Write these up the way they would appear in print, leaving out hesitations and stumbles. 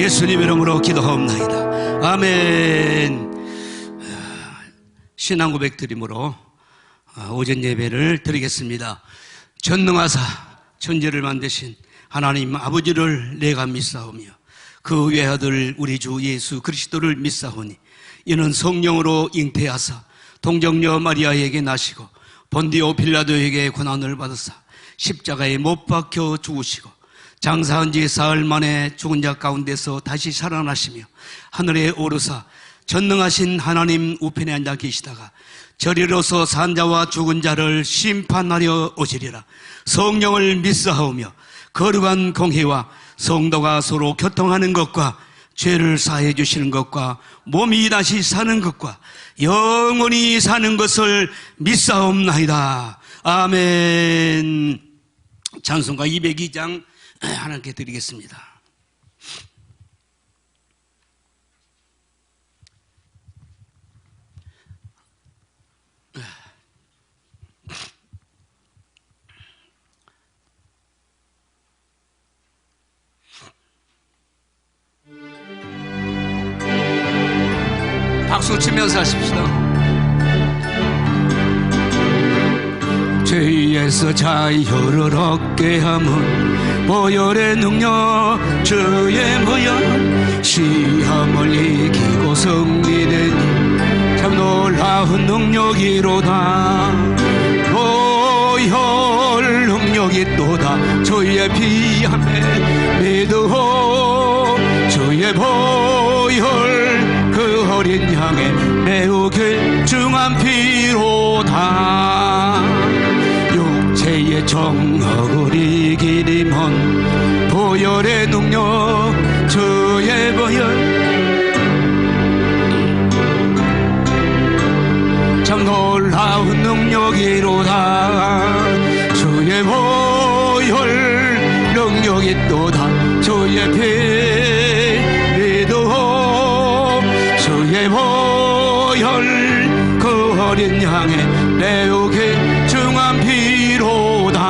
예수님 이름으로 기도하옵나이다. 아멘. 신앙 고백 드림으로 오전 예배를 드리겠습니다. 전능하사 천지를 만드신 하나님 아버지를 내가 믿사오며 그 외아들 우리 주 예수 그리스도를 믿사오니 이는 성령으로 잉태하사 동정녀 마리아에게 나시고 본디오 빌라도에게 고난을 받으사 십자가에 못 박혀 죽으시고 장사한 지 사흘 만에 죽은 자 가운데서 다시 살아나시며 하늘에 오르사 전능하신 하나님 우편에 앉아 계시다가 저리로서 산 자와 죽은 자를 심판하려 오시리라. 성령을 믿사하오며 거룩한 공회와 성도가 서로 교통하는 것과 죄를 사해 주시는 것과 몸이 다시 사는 것과 영원히 사는 것을 믿사옵나이다. 아멘. 찬송가 202장 하나님께 드리겠습니다. 박수 치면서 하십시다. 죄에서 자유를 얻게 함은 보혈의 능력 주의 보혈 시험을 이기고 승리되니 참 놀라운 능력이로다. 보혈 능력이 또다. 주의 피함에 믿으오. 주의 보혈 그 어린 양의 매우 귀중한 피로다. 육체의 정욕을 이기리면 보혈의 능력 주의 보혈 참 놀라운 능력이로다. 주의 보혈 능력이 또다. 주의 피 주의 보혈 그 어린 양의 매우 귀중한 피로다.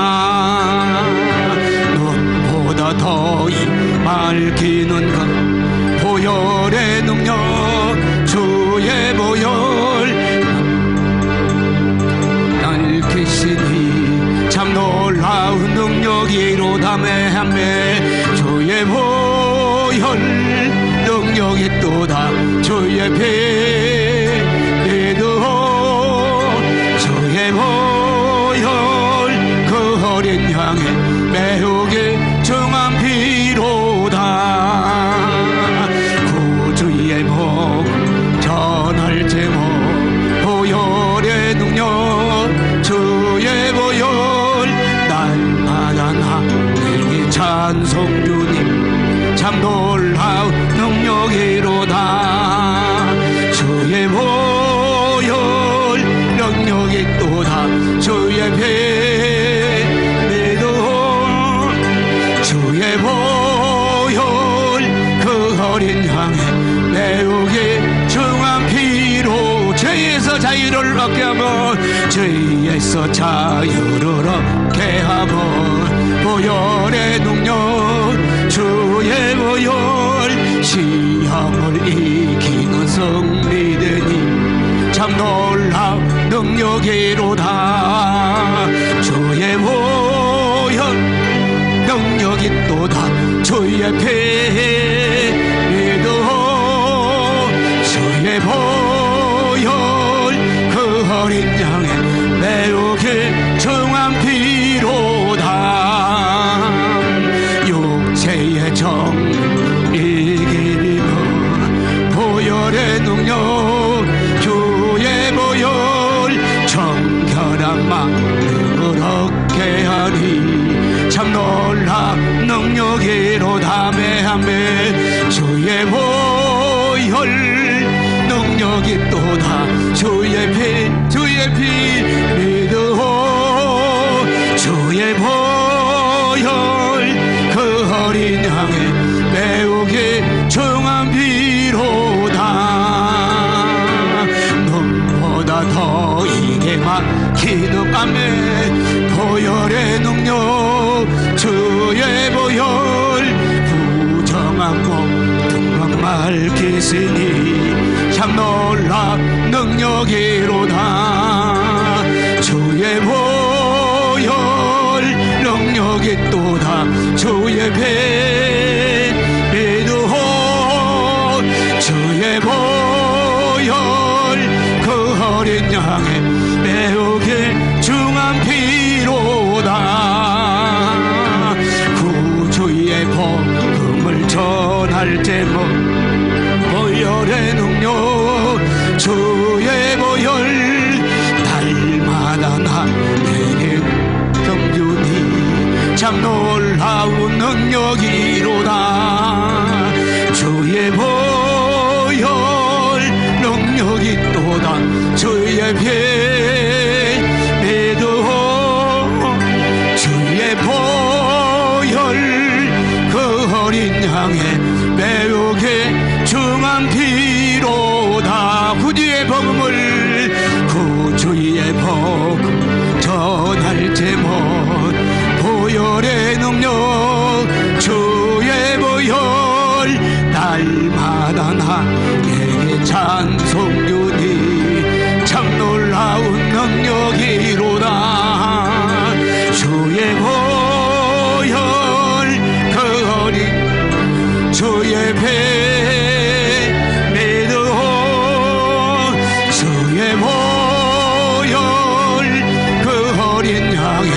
눈보다 더이 맑히는 것 보혈의 능력 주의 보혈 날키시니 참 놀라운 능력이로다. 매한매 주의 보혈 능력이 또다. 주의 피 믿으오. 주의 보혈 그 어린 양의 매우 귀중한 피로다. 구주의 복음 전할 제목 보혈의 능력 주의 보혈 날마다 나에게 찬송 주님 참 놀라운 능력이로다. 주의 보혈 능력이 또다. 주의 피 믿으오. 주의 보혈 그 어린 양의 매우 귀중한 피로 죄에서 자유를 얻게 하면 죄에서 자유를 얻게 하면 보혈의 능력 주의 보혈 시험을 이기는 승리되니 참 놀라운 능력이로다. 주의 보혈 능력이 또다. 주의 피 믿으오. 주의 보혈 그 어린 양의 매우 귀중한 피로다. 육체의 정 이기리면 보혈의 능력 주의 보혈 정결한 마음을 얻게 하니 참 놀라운 능력이로다. 매한매 주의 보혈 능력이 또다. 주의 피 믿으오. 주의 보혈 그 어린 양의 매우 귀중한 피로다. 눈보다 더 이게 막히는 밤에 보혈의 능력 주의 보혈 부정한 것 밝히시니 참 놀랍 능력이로다. 주의 보혈 능력이 또다. 주의 배 믿으오. 주의 보혈 그 어린 양의 매우 길중한 피로다. 구주의 복음을 전할 제목 보혈의 능력. 주의 보혈 날마다 나에게 경륜이 참 놀라운 능력이로다. 주의 보혈 능력이 또다. 주의 배 믿으오. 주의 보혈 그 어린 양의 매우 귀중한 피로다. 구주의 복음을 구주의 복음 전할 제목 보혈의 능력. 주의 보혈 날마다 나에게 찬송윤이 참 놀라운 능력이로다. 주의 보혈 그 어린 주의 배 믿으오. 주의 보혈 그 어린 양의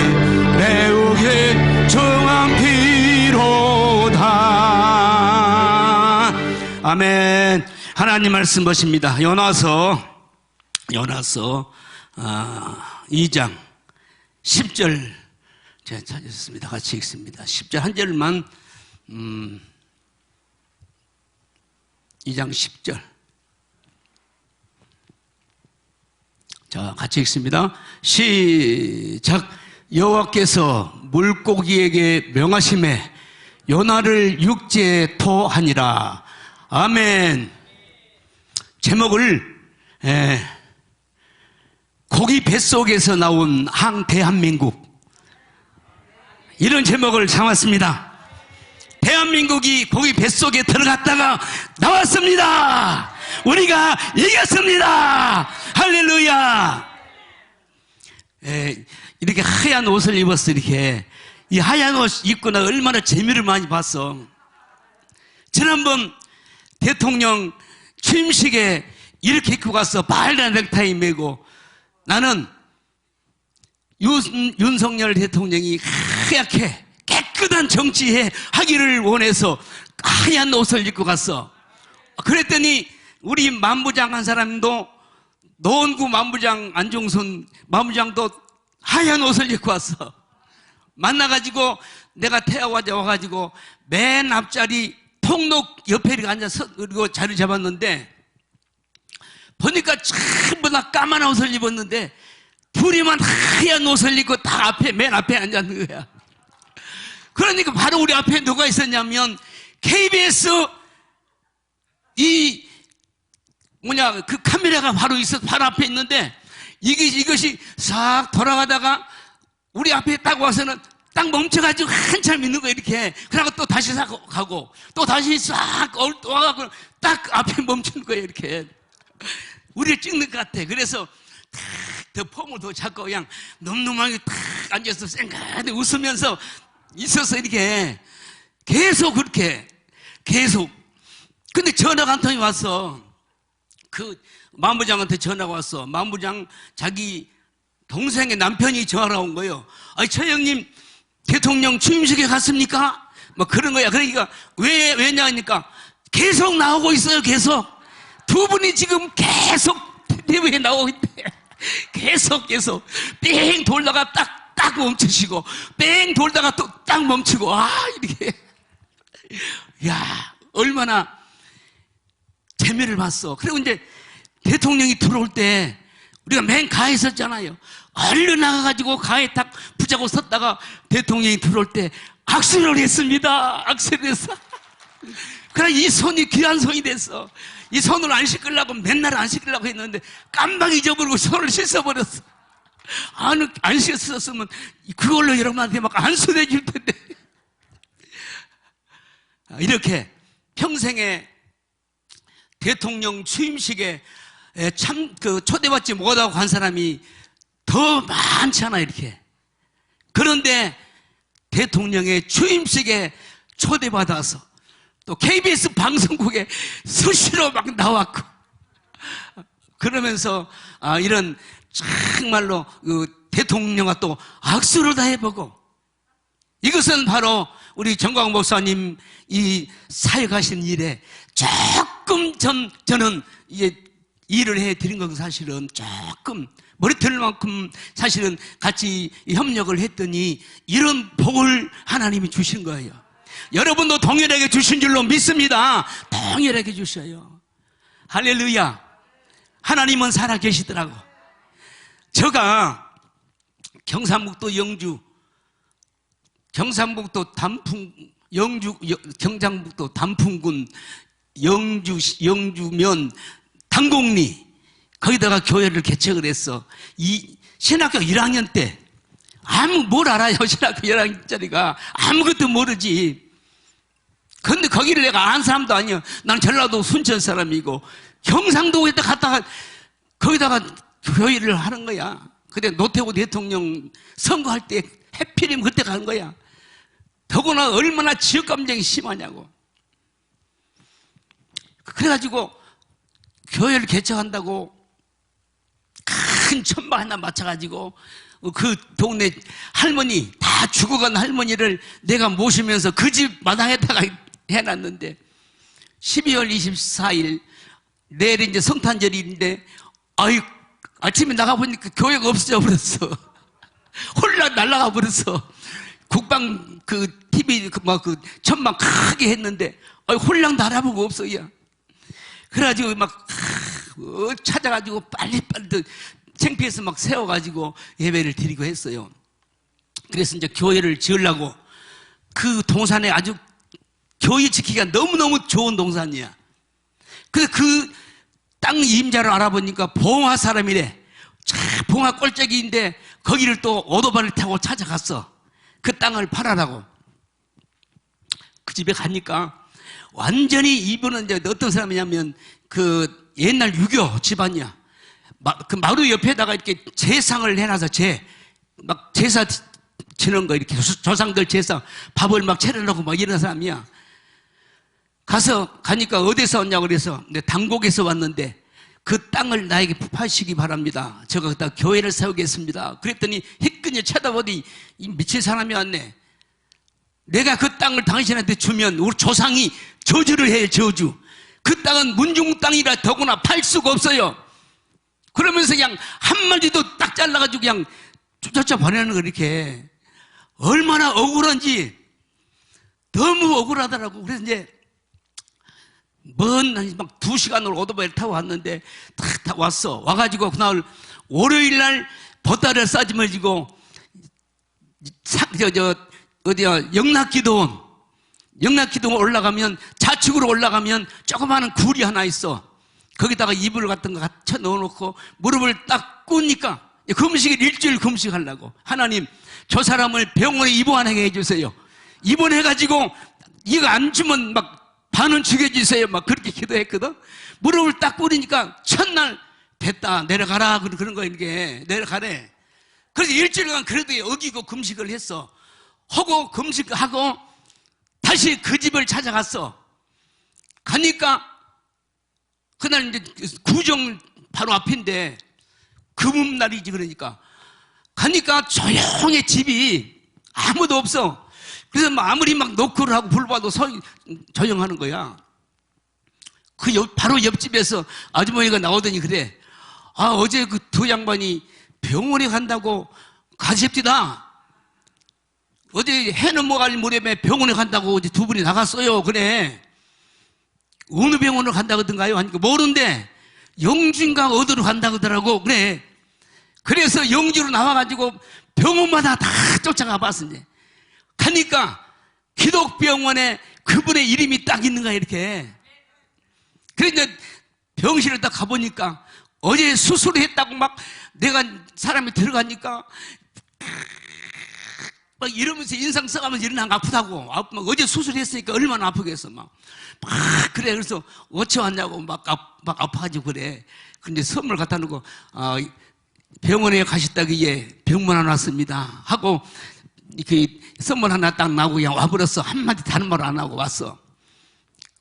매우 귀중한 피로다. 아멘. 하나님 말씀 보십니다. 요나서 2장 10절 제가 찾았습니다. 같이 읽습니다. 10절 한 절만 2장 10절. 자, 같이 읽습니다. 시작. 여호와께서 물고기에게 명하심에 요나를 육지에 토하니라. 아멘. 제목을 고기 뱃속에서 나온 대한민국, 이런 제목을 삼았습니다. 대한민국이 고기 뱃속에 들어갔다가 나왔습니다. 우리가 이겼습니다. 할렐루야. 이렇게 하얀 옷을 입었어. 이렇게 이 하얀 옷 입고 나 얼마나 재미를 많이 봤어. 지난번 대통령 취임식에 이렇게 입고 갔어. 빨간 넥타이 메고. 나는 윤석열 대통령이 하얗게 깨끗한 정치에 하기를 원해서 하얀 옷을 입고 갔어. 그랬더니 우리 만부장 한 사람도, 노원구 만부장 안종순 만부장도 하얀 옷을 입고 왔어. 만나가지고 내가 태워가지고 와가지고 맨 앞자리 통록 옆에 이렇게 앉아서 그리고 자리 잡았는데, 보니까 전부 다 까만 옷을 입었는데 둘이만 하얀 옷을 입고 다 앞에, 맨 앞에 앉았는 거야. 그러니까 바로 우리 앞에 누가 있었냐면 KBS 그 카메라가 바로 바로 앞에 있는데, 이것이 싹 돌아가다가 우리 앞에 딱 와서는 딱 멈춰가지고 한참 있는 거야, 이렇게. 그러고 또 다시 싹 가고, 또 다시 싹 와가고 딱 앞에 멈추는 거야, 이렇게. 우리를 찍는 것 같아. 그래서 더 폼을 더 잡고 그냥 놈놈하게 탁 앉아서 쌩긋하게 웃으면서 있어서 이렇게 계속 그렇게 계속. 근데 전화가 한 통이 왔어. 그 만부장한테 전화가 왔어. 만부장 자기 동생의 남편이 전화가 온 거예요. 아니, 처 형님 대통령 취임식에 갔습니까? 뭐 그런 거야. 그러니까 왜냐니까 계속 나오고 있어요. 계속 두 분이 지금 계속 TV에 나오고 있대. 계속 뺑 돌다가 딱 멈추시고, 뺑 돌다가 또 딱 멈추고. 이렇게. 야, 얼마나 재미를 봤어. 그리고 이제 대통령이 들어올 때 우리가 맨 가에 있었잖아요. 얼른 나가가지고 가에 딱 붙잡고 섰다가 대통령이 들어올 때 악수를 했습니다. 악수를 했어. 그래, 이 손이 귀한 손이 됐어. 이 손을 안 씻으려고 맨날 안 씻으려고 했는데 깜빡 잊어버리고 손을 씻어버렸어. 안 씻었으면 그걸로 여러분한테 막 안수해 줄 텐데. 이렇게 평생에 대통령 취임식에 참 초대받지 못하고 간 사람이 더 많잖아 이렇게. 그런데 대통령의 취임식에 초대받아서 또 KBS 방송국에 수시로 막 나왔고, 그러면서 이런 정말로 대통령과 또 악수를 다 해보고, 이것은 바로 우리 정광 목사님 이 사역하신 일에 조금 저는 이제 일을 해드린 건 사실은 조금 머리털 만큼 사실은 같이 협력을 했더니 이런 복을 하나님이 주신 거예요. 여러분도 동일하게 주신 줄로 믿습니다. 동일하게 주셔요. 할렐루야. 하나님은 살아 계시더라고. 제가 경상북도 경상북도 단풍군 영주면 당곡리 거기다가 교회를 개척을 했어. 이 신학교 1학년 때 뭘 알아요? 신학교 1학년짜리가 아무것도 모르지. 근데 거기를 내가 아는 사람도 아니야. 난 전라도 순천 사람이고 경상도에 갔다가 거기다가 교회를 하는 거야. 근데 노태우 대통령 선거할 때 해필이면 그때 가는 거야. 더구나 얼마나 지역 감정이 심하냐고. 그래가지고 교회를 개척한다고 큰 천막 하나 맞춰가지고 그 동네 할머니, 다 죽어간 할머니를 내가 모시면서 그 집 마당에다가 해놨는데 12월 24일 내일 이제 성탄절인데 아침에 나가보니까 교회가 없어져 버렸어. 홀랑 날아가 버렸어. 국방 TV 천막 크게 했는데 홀랑 날아보고 없어. 야. 그래가지고 막 찾아가지고 빨리빨리 창피해서 막 세워가지고 예배를 드리고 했어요. 그래서 이제 교회를 지으려고 그 동산에 아주 교회 지키기가 너무너무 좋은 동산이야. 그래서 그 땅 임자를 알아보니까 봉화 사람이래. 봉화 꼴짝이인데 거기를 또 오토바이를 타고 찾아갔어. 그 땅을 팔아라고. 그 집에 가니까 완전히 이분은 이제 어떤 사람이냐면 그 옛날 유교 집안이야. 그 마루 옆에다가 이렇게 제상을 해놔서 막 제사 지는 거 이렇게 조상들 제사 밥을 막 차려놓고 막 이런 사람이야. 가니까 어디서 왔냐고 그래서 당곡에서 왔는데 그 땅을 나에게 파시기 바랍니다. 제가 그다 교회를 세우겠습니다. 그랬더니 희끈히 쳐다보더니 이 미친 사람이 왔네. 내가 그 땅을 당신한테 주면 우리 조상이 저주를 해. 저주. 그 땅은 문중 땅이라 더구나 팔 수가 없어요. 그러면서 그냥 한마디도 딱 잘라가지고 그냥 쫓아 보내는 거 이렇게. 얼마나 억울한지 너무 억울하더라고. 그래서 이제 막 2시간을 오토바이를 타고 왔는데 딱 왔어. 와가지고 그날 월요일날 보따리를 싸지머지고 어디야 영락기도원 올라가면 좌측으로 올라가면 조그마한 굴이 하나 있어. 거기다가 이불 같은 거 갖다 넣어놓고 무릎을 딱 꿇으니까 금식을 일주일 금식하려고. 하나님 저 사람을 병원에 입원하게 해주세요. 입원해가지고 이거 안 주면 막 반은 죽여주세요. 막 그렇게 기도했거든. 무릎을 딱 꿇으니까 첫날 됐다 내려가라 그런 거 이게 내려가래. 그래서 일주일간 그래도 어기고 금식을 했어. 하고 금식하고 다시 그 집을 찾아갔어. 가니까 그날 이제 구정 바로 앞인데 금음날이지. 그러니까 가니까 조용해. 집이 아무도 없어. 그래서 아무리 막 노크를 하고 불러봐도 조용하는 거야. 바로 옆집에서 아주머니가 나오더니 그래. 어제 그 두 양반이 병원에 간다고 가십시다. 어제 해는 뭐갈 무렵에 병원에 간다고 어제 두 분이 나갔어요. 그래. 어느 병원을 간다고 하던가요? 하니까 모르는데 영주인가 어디로 간다고 하더라고. 그래. 그래서 영주로 나와가지고 병원마다 다 쫓아가 봤는데 가니까 기독병원에 그분의 이름이 딱 있는 거야 이렇게. 그래서 병실에 딱 가보니까 어제 수술을 했다고 막 내가 사람이 들어가니까 막 이러면서 인상 써가면서 일어나면 아프다고. 막 어제 수술했으니까 얼마나 아프겠어. 막 그래. 그래서 어찌 왔냐고 막 아파가지고 그래. 근데 선물 갖다 놓고, 병원에 가셨다기에 병문 하나 왔습니다. 하고, 그 선물 하나 딱 나오고 그냥 와버렸어. 한마디 다른 말 안 하고 왔어.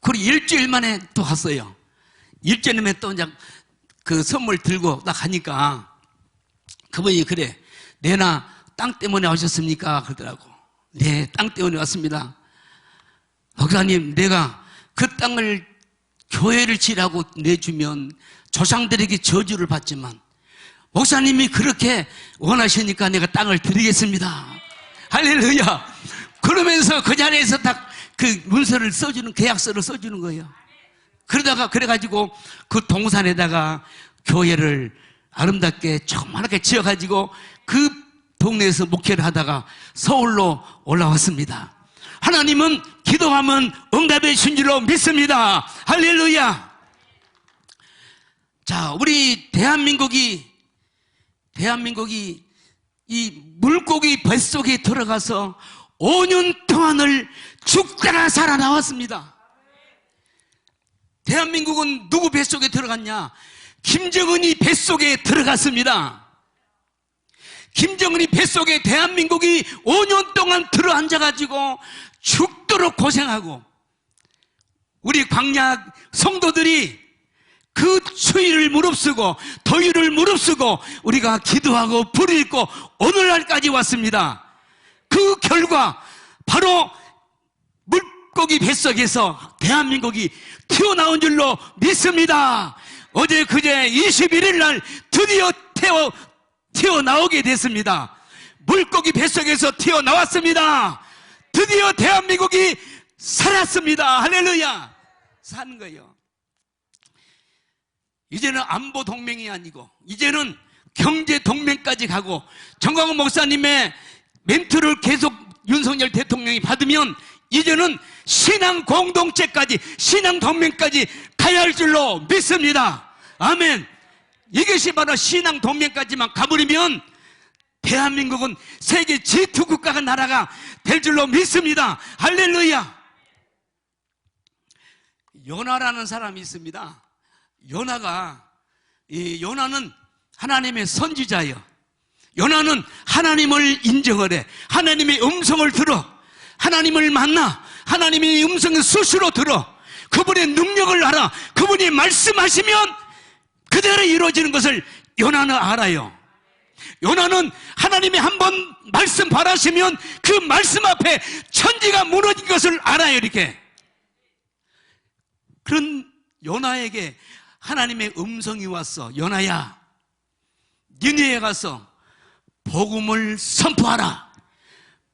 그리고 일주일 만에 또 왔어요. 일주일 만에 또 이제 그 선물 들고 딱 가니까 그분이 그래. 내나 땅 때문에 오셨습니까? 그러더라고. 네, 땅 때문에 왔습니다. 목사님, 내가 그 땅을 교회를 지라고 내주면 조상들에게 저주를 받지만 목사님이 그렇게 원하시니까 내가 땅을 드리겠습니다. 할렐루야. 그러면서 그 자리에서 딱 그 문서를 써주는, 계약서를 써주는 거예요. 그러다가, 그래가지고 그 동산에다가 교회를 아름답게 조그맣게 지어가지고 그 동네에서 목회를 하다가 서울로 올라왔습니다. 하나님은 기도하면 응답해 주신 줄로 믿습니다. 할렐루야. 자, 우리 대한민국이 이 물고기 뱃속에 들어가서 5년 동안을 죽다가 살아나왔습니다. 대한민국은 누구 뱃속에 들어갔냐? 김정은이 뱃속에 들어갔습니다. 김정은이 뱃속에 대한민국이 5년 동안 들어앉아가지고 죽도록 고생하고 우리 광야 성도들이 그 추위를 무릅쓰고 더위를 무릅쓰고 우리가 기도하고 불을 읽고 오늘날까지 왔습니다. 그 결과 바로 물고기 뱃속에서 대한민국이 튀어나온 줄로 믿습니다. 어제 그제 21일 날 드디어 튀어나오게 됐습니다. 물고기 뱃속에서 튀어나왔습니다. 드디어 대한민국이 살았습니다. 할렐루야. 사는 거예요. 이제는 안보 동맹이 아니고 이제는 경제 동맹까지 가고 정광훈 목사님의 멘트를 계속 윤석열 대통령이 받으면 이제는 신앙 공동체까지 신앙 동맹까지 가야 할 줄로 믿습니다. 아멘. 이것이 바로 신앙 동맹까지만 가버리면 대한민국은 세계 G2 국가가 나라가 될 줄로 믿습니다. 할렐루야. 요나라는 사람이 있습니다. 요나는 하나님의 선지자예요. 요나는 하나님을 인정을 해. 하나님의 음성을 들어. 하나님을 만나. 하나님의 음성을 수시로 들어. 그분의 능력을 알아. 그분이 말씀하시면 그대로 이루어지는 것을 요나는 알아요. 요나는 하나님이 한번 말씀 바라시면 그 말씀 앞에 천지가 무너진 것을 알아요. 이렇게. 그런 요나에게 하나님의 음성이 왔어. 요나야, 니네에 가서 복음을 선포하라.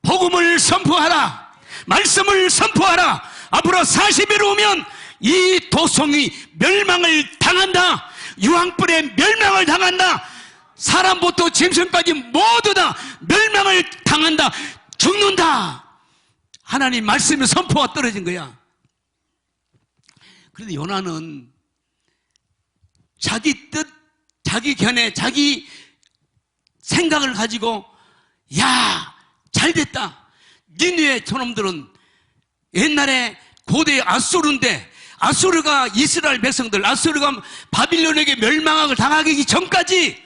복음을 선포하라. 말씀을 선포하라. 앞으로 40일 오면 이 도성이 멸망을 당한다. 유황불에 멸망을 당한다. 사람부터 짐승까지 모두 다 멸망을 당한다. 죽는다. 하나님 말씀의 선포가 떨어진 거야. 그런데 요나는 자기 뜻, 자기 견해, 자기 생각을 가지고 야, 잘됐다. 니느웨 저놈들은 옛날에 고대 아수르인데 아수르가 이스라엘 백성들, 아수르가 바빌론에게 멸망을 당하기 전까지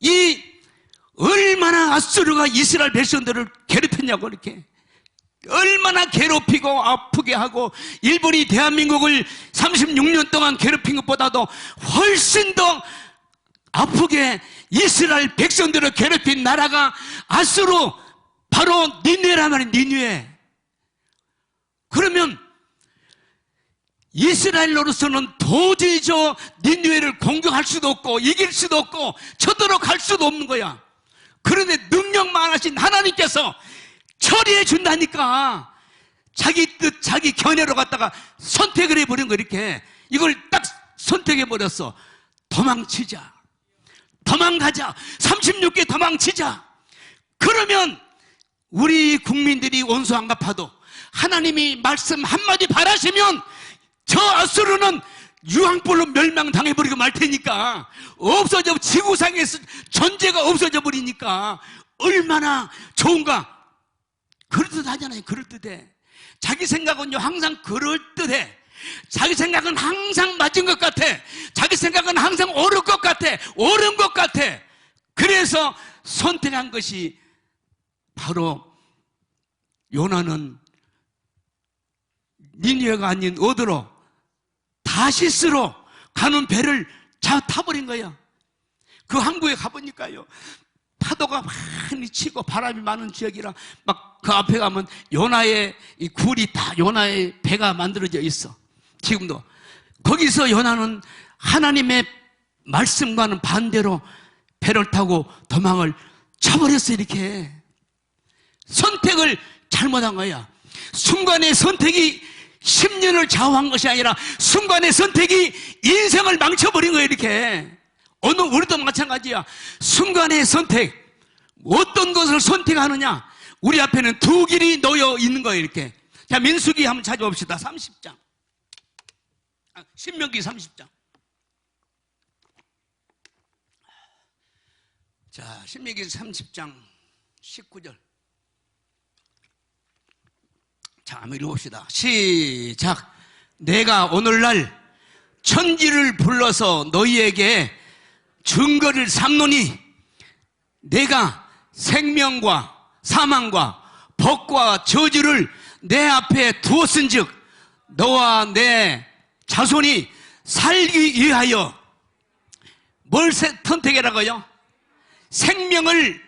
이 얼마나 아수르가 이스라엘 백성들을 괴롭혔냐고. 이렇게 얼마나 괴롭히고 아프게 하고 일본이 대한민국을 36년 동안 괴롭힌 것보다도 훨씬 더 아프게 이스라엘 백성들을 괴롭힌 나라가 아수르, 바로 니느웨란 말이에요. 니느웨. 그러면 이스라엘로서는 도저히 저 니느웨를 공격할 수도 없고 이길 수도 없고 쳐들어 갈 수도 없는 거야. 그런데 능력만 하신 하나님께서 처리해 준다니까 자기 뜻, 자기 견해로 갖다가 선택을 해버린 거. 이렇게 이걸 딱 선택해 버렸어. 도망치자, 도망가자, 36개 도망치자. 그러면 우리 국민들이 원수 안 갚아도 하나님이 말씀 한마디 바라시면 저 아수르는 유황불로 멸망당해버리고 말 테니까, 없어져, 지구상에서 존재가 없어져 버리니까 얼마나 좋은가. 그럴듯하잖아요. 그럴듯해. 자기 생각은요 항상 그럴듯해. 자기 생각은 항상 맞은 것 같아. 자기 생각은 항상 옳은 것 같아. 옳은 것 같아. 그래서 선택한 것이 바로 요나는 니느웨가 아닌 어디로? 다시스로 가는 배를 타버린 거야. 그 항구에 가보니까요 파도가 많이 치고 바람이 많은 지역이라 막 그 앞에 가면 요나의 이 굴이 다 요나의 배가 만들어져 있어. 지금도 거기서 요나는 하나님의 말씀과는 반대로 배를 타고 도망을 쳐버렸어. 이렇게 선택을 잘못한 거야. 순간의 선택이 10년을 좌우한 것이 아니라 순간의 선택이 인생을 망쳐버린 거예요. 이렇게 오늘 우리도 마찬가지야. 순간의 선택, 어떤 것을 선택하느냐. 우리 앞에는 두 길이 놓여 있는 거예요. 이렇게. 자, 민수기 한번 찾아봅시다. 30장. 신명기 30장. 자, 신명기 30장 19절. 자, 한번 읽어봅시다. 시작. 내가 오늘날 천지를 불러서 너희에게 증거를 삼노니 내가 생명과 사망과 복과 저주를 내 앞에 두었은즉 너와 내 자손이 살기 위하여 뭘 선택해라고요? 생명을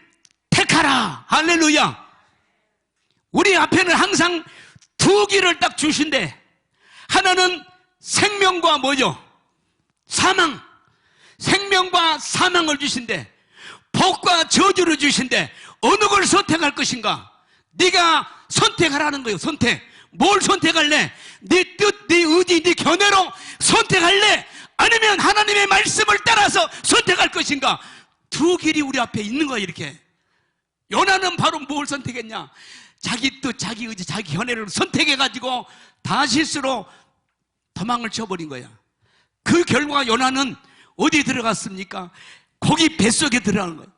택하라. 할렐루야. 우리 앞에는 항상 두 길을 딱 주신대. 하나는 생명과 뭐죠? 사망. 생명과 사망을 주신대. 복과 저주를 주신대. 어느 걸 선택할 것인가? 네가 선택하라는 거예요. 선택. 뭘 선택할래? 네 뜻, 네 의지, 네 견해로 선택할래? 아니면 하나님의 말씀을 따라서 선택할 것인가? 두 길이 우리 앞에 있는 거예요. 이렇게. 요나는 바로 뭘 선택했냐? 자기 뜻, 자기 의지, 자기 견해를 선택해가지고 다시스로 도망을 쳐버린 거야. 그 결과 요나는 어디 들어갔습니까? 고기 뱃속에 들어가는 거예요.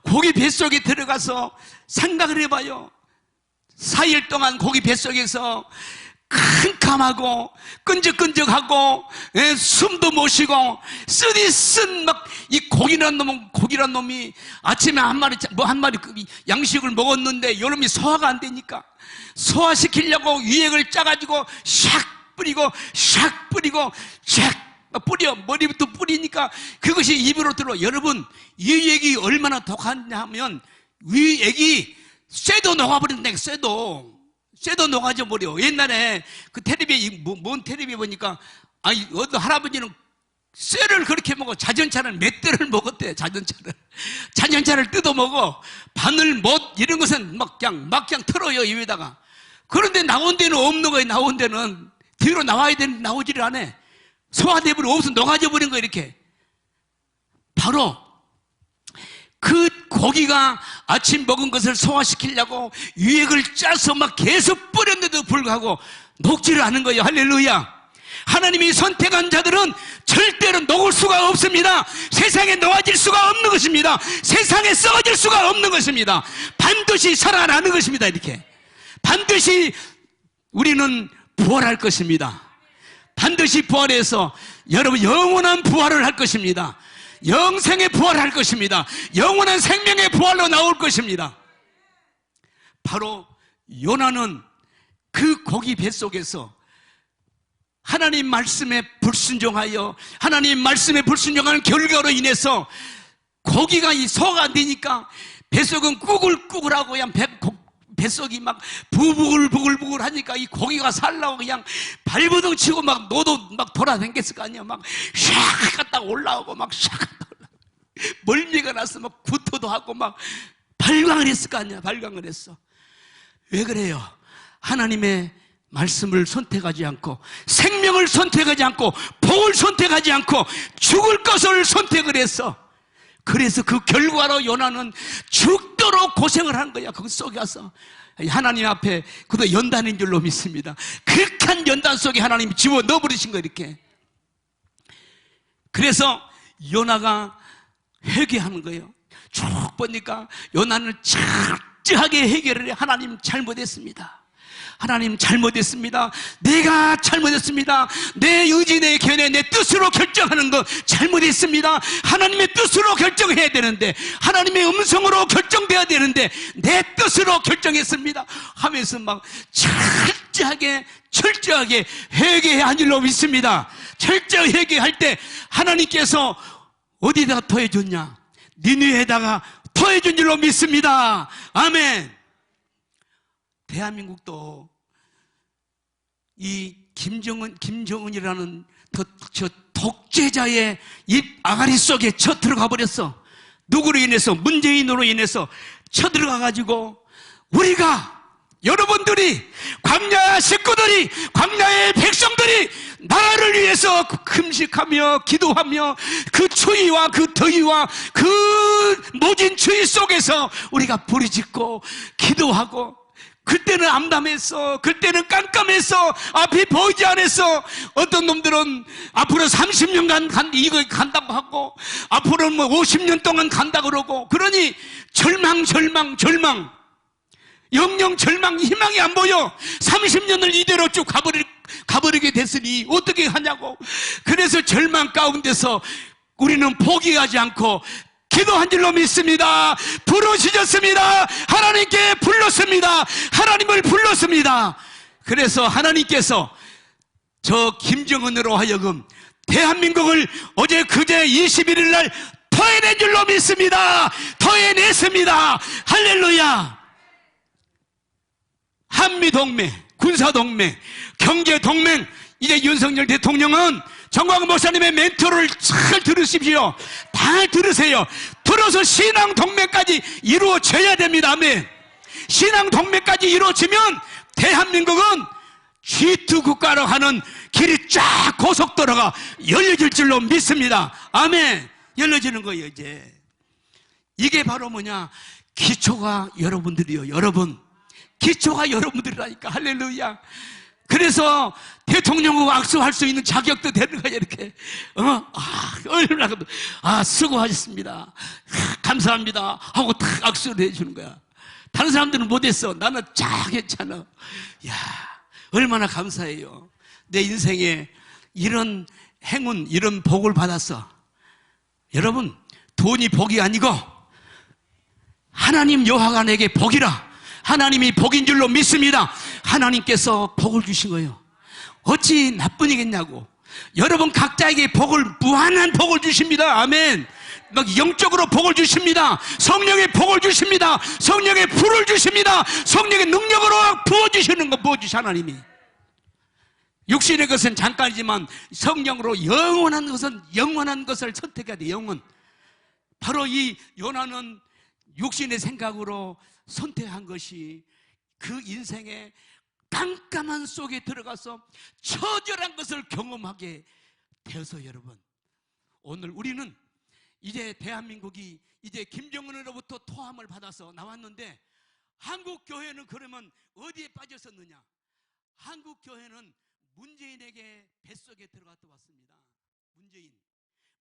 고기 뱃속에 들어가서 생각을 해봐요. 4일 동안 고기 뱃속에서 캄캄하고 끈적끈적하고 숨도 못 쉬고 쓰디쓴 막 이 고기란 놈이 아침에 한 마리 양식을 먹었는데 이놈이 소화가 안 되니까 소화시키려고 유액을 짜가지고 샥 뿌리고 샥 뿌리고 샥 뿌려. 머리부터 뿌리니까 그것이 입으로 들어. 여러분, 유액이 얼마나 독하냐 하면 유액이 쇠도 녹아버린다. 쇠도 녹아져 버려. 옛날에 그 텔레비에 뭔 텔레비에 보니까 어떤 할아버지는 쇠를 그렇게 먹어. 자전차를 몇 대를 먹었대. 자전차를 뜯어 먹어. 바늘 못 이런 것은 막 그냥 털어요 입에다가. 그런데 나온 데는 없는 거예요. 나온 데는 뒤로 나와야 되는데 나오지를 않아. 소화돼버리고 없어. 녹아져 버린 거예요. 이렇게. 바로 그 고기가 아침 먹은 것을 소화시키려고 유액을 짜서 막 계속 뿌렸는데도 불구하고 녹지를 않은 거예요. 할렐루야. 하나님이 선택한 자들은 절대로 녹을 수가 없습니다. 세상에 놓아질 수가 없는 것입니다. 세상에 썩어질 수가 없는 것입니다. 반드시 살아나는 것입니다. 이렇게. 반드시 우리는 부활할 것입니다. 반드시 부활해서 여러분 영원한 부활을 할 것입니다. 영생의 부활을 할 것입니다. 영원한 생명의 부활로 나올 것입니다. 바로 요나는 그 고기 뱃속에서 하나님 말씀에 불순종하여 하나님 말씀에 불순종하는 결과로 인해서 고기가 소화가 안 되니까 뱃속은 꾸글꾸글하고 그냥 뱃속이 막 부글부글 하니까 이 고기가 살라고 그냥 발버둥 치고 막 노도 막 돌아다녔을 거 아니야. 막 샥 갔다 올라오고 막 샥 갔다 올라오고 멀미가 나서 막 구토도 하고 막 발광을 했을 거 아니야. 발광을 했어. 왜 그래요? 하나님의 말씀을 선택하지 않고 생명을 선택하지 않고 복을 선택하지 않고 죽을 것을 선택을 했어. 그래서 그 결과로 요나는 죽도록 고생을 한 거야. 거기 속에 가서 하나님 앞에 그도 연단인 줄로 믿습니다. 극한 연단 속에 하나님이 집어 넣어버리신 거야. 이렇게. 그래서 요나가 회개하는 거예요. 쭉 보니까 요나는 철저하게 해결을 해. 하나님 잘못했습니다. 하나님 잘못했습니다. 내가 잘못했습니다. 내 의지, 내 견해, 내 뜻으로 결정하는 거 잘못했습니다. 하나님의 뜻으로 결정해야 되는데, 하나님의 음성으로 결정돼야 되는데 내 뜻으로 결정했습니다 하면서 막 철저하게 회개해야 할 줄로 믿습니다. 철저히 회개할 때 하나님께서 어디다 토해줬냐? 니느웨에다가 토해준 줄로 믿습니다. 아멘. 대한민국도 이 김정은이라는 저 독재자의 입 아가리 속에 쳐 들어가 버렸어. 누구로 인해서? 문재인으로 인해서 쳐 들어가 가지고 우리가, 여러분들이, 광야 식구들이, 광야의 백성들이 나라를 위해서 금식하며 기도하며 그 추위와 그 더위와 그 모진 추위 속에서 우리가 부르짖고 기도하고, 그때는 암담했어. 그때는 깜깜했어. 앞이 보이지 않았어. 어떤 놈들은 앞으로 30년간 이거 간다고 하고, 앞으로는 뭐 50년 동안 간다 그러고, 그러니 절망. 영영 절망, 희망이 안 보여. 30년을 이대로 쭉 가버리게 됐으니 어떻게 하냐고. 그래서 절망 가운데서 우리는 포기하지 않고 기도한 줄로 믿습니다. 부르짖었습니다. 하나님께 불렀습니다. 하나님을 불렀습니다. 그래서 하나님께서 저 김정은으로 하여금 대한민국을 어제 그제 21일 날 토해낸 줄로 믿습니다. 토해냈습니다. 할렐루야. 한미동맹, 군사동맹, 경제동맹, 이제 윤석열 대통령은 정광훈 목사님의 멘토를 잘 들으십시오. 다 들으세요. 들어서 신앙동맹까지 이루어져야 됩니다. 아멘. 신앙동맹까지 이루어지면 대한민국은 G2 국가로 가는 길이 쫙 고속도로가 열려질 줄로 믿습니다. 아멘. 열려지는 거예요. 이제 이게 바로 뭐냐? 기초가 여러분들이요. 여러분, 기초가 여러분들이라니까. 할렐루야. 그래서 대통령하고 악수할 수 있는 자격도 되는 거야. 이렇게 얼마나 수고하셨습니다, 감사합니다 하고 탁 악수를 해주는 거야. 다른 사람들은 못했어. 나는 쫙 했잖아. 야, 얼마나 감사해요. 내 인생에 이런 행운, 이런 복을 받았어. 여러분, 돈이 복이 아니고 하나님 여호와가 내게 복이라. 하나님이 복인 줄로 믿습니다. 하나님께서 복을 주신 거예요. 어찌 나뿐이겠냐고. 여러분 각자에게 복을, 무한한 복을 주십니다. 아멘. 막 영적으로 복을 주십니다. 성령의 복을 주십니다. 성령의 불을 주십니다. 성령의 능력으로 부어주시는 거, 부어주시 하나님이. 육신의 것은 잠깐이지만 성령으로 영원한 것을 선택해야 돼. 영원. 바로 이 요나는 육신의 생각으로 선택한 것이 그 인생의 깜깜한 속에 들어가서 처절한 것을 경험하게 되어서, 여러분, 오늘 우리는 이제 대한민국이 이제 김정은으로부터 토함을 받아서 나왔는데, 한국교회는 그러면 어디에 빠졌었느냐? 한국교회는 문재인에게 뱃속에 들어갔다 왔습니다.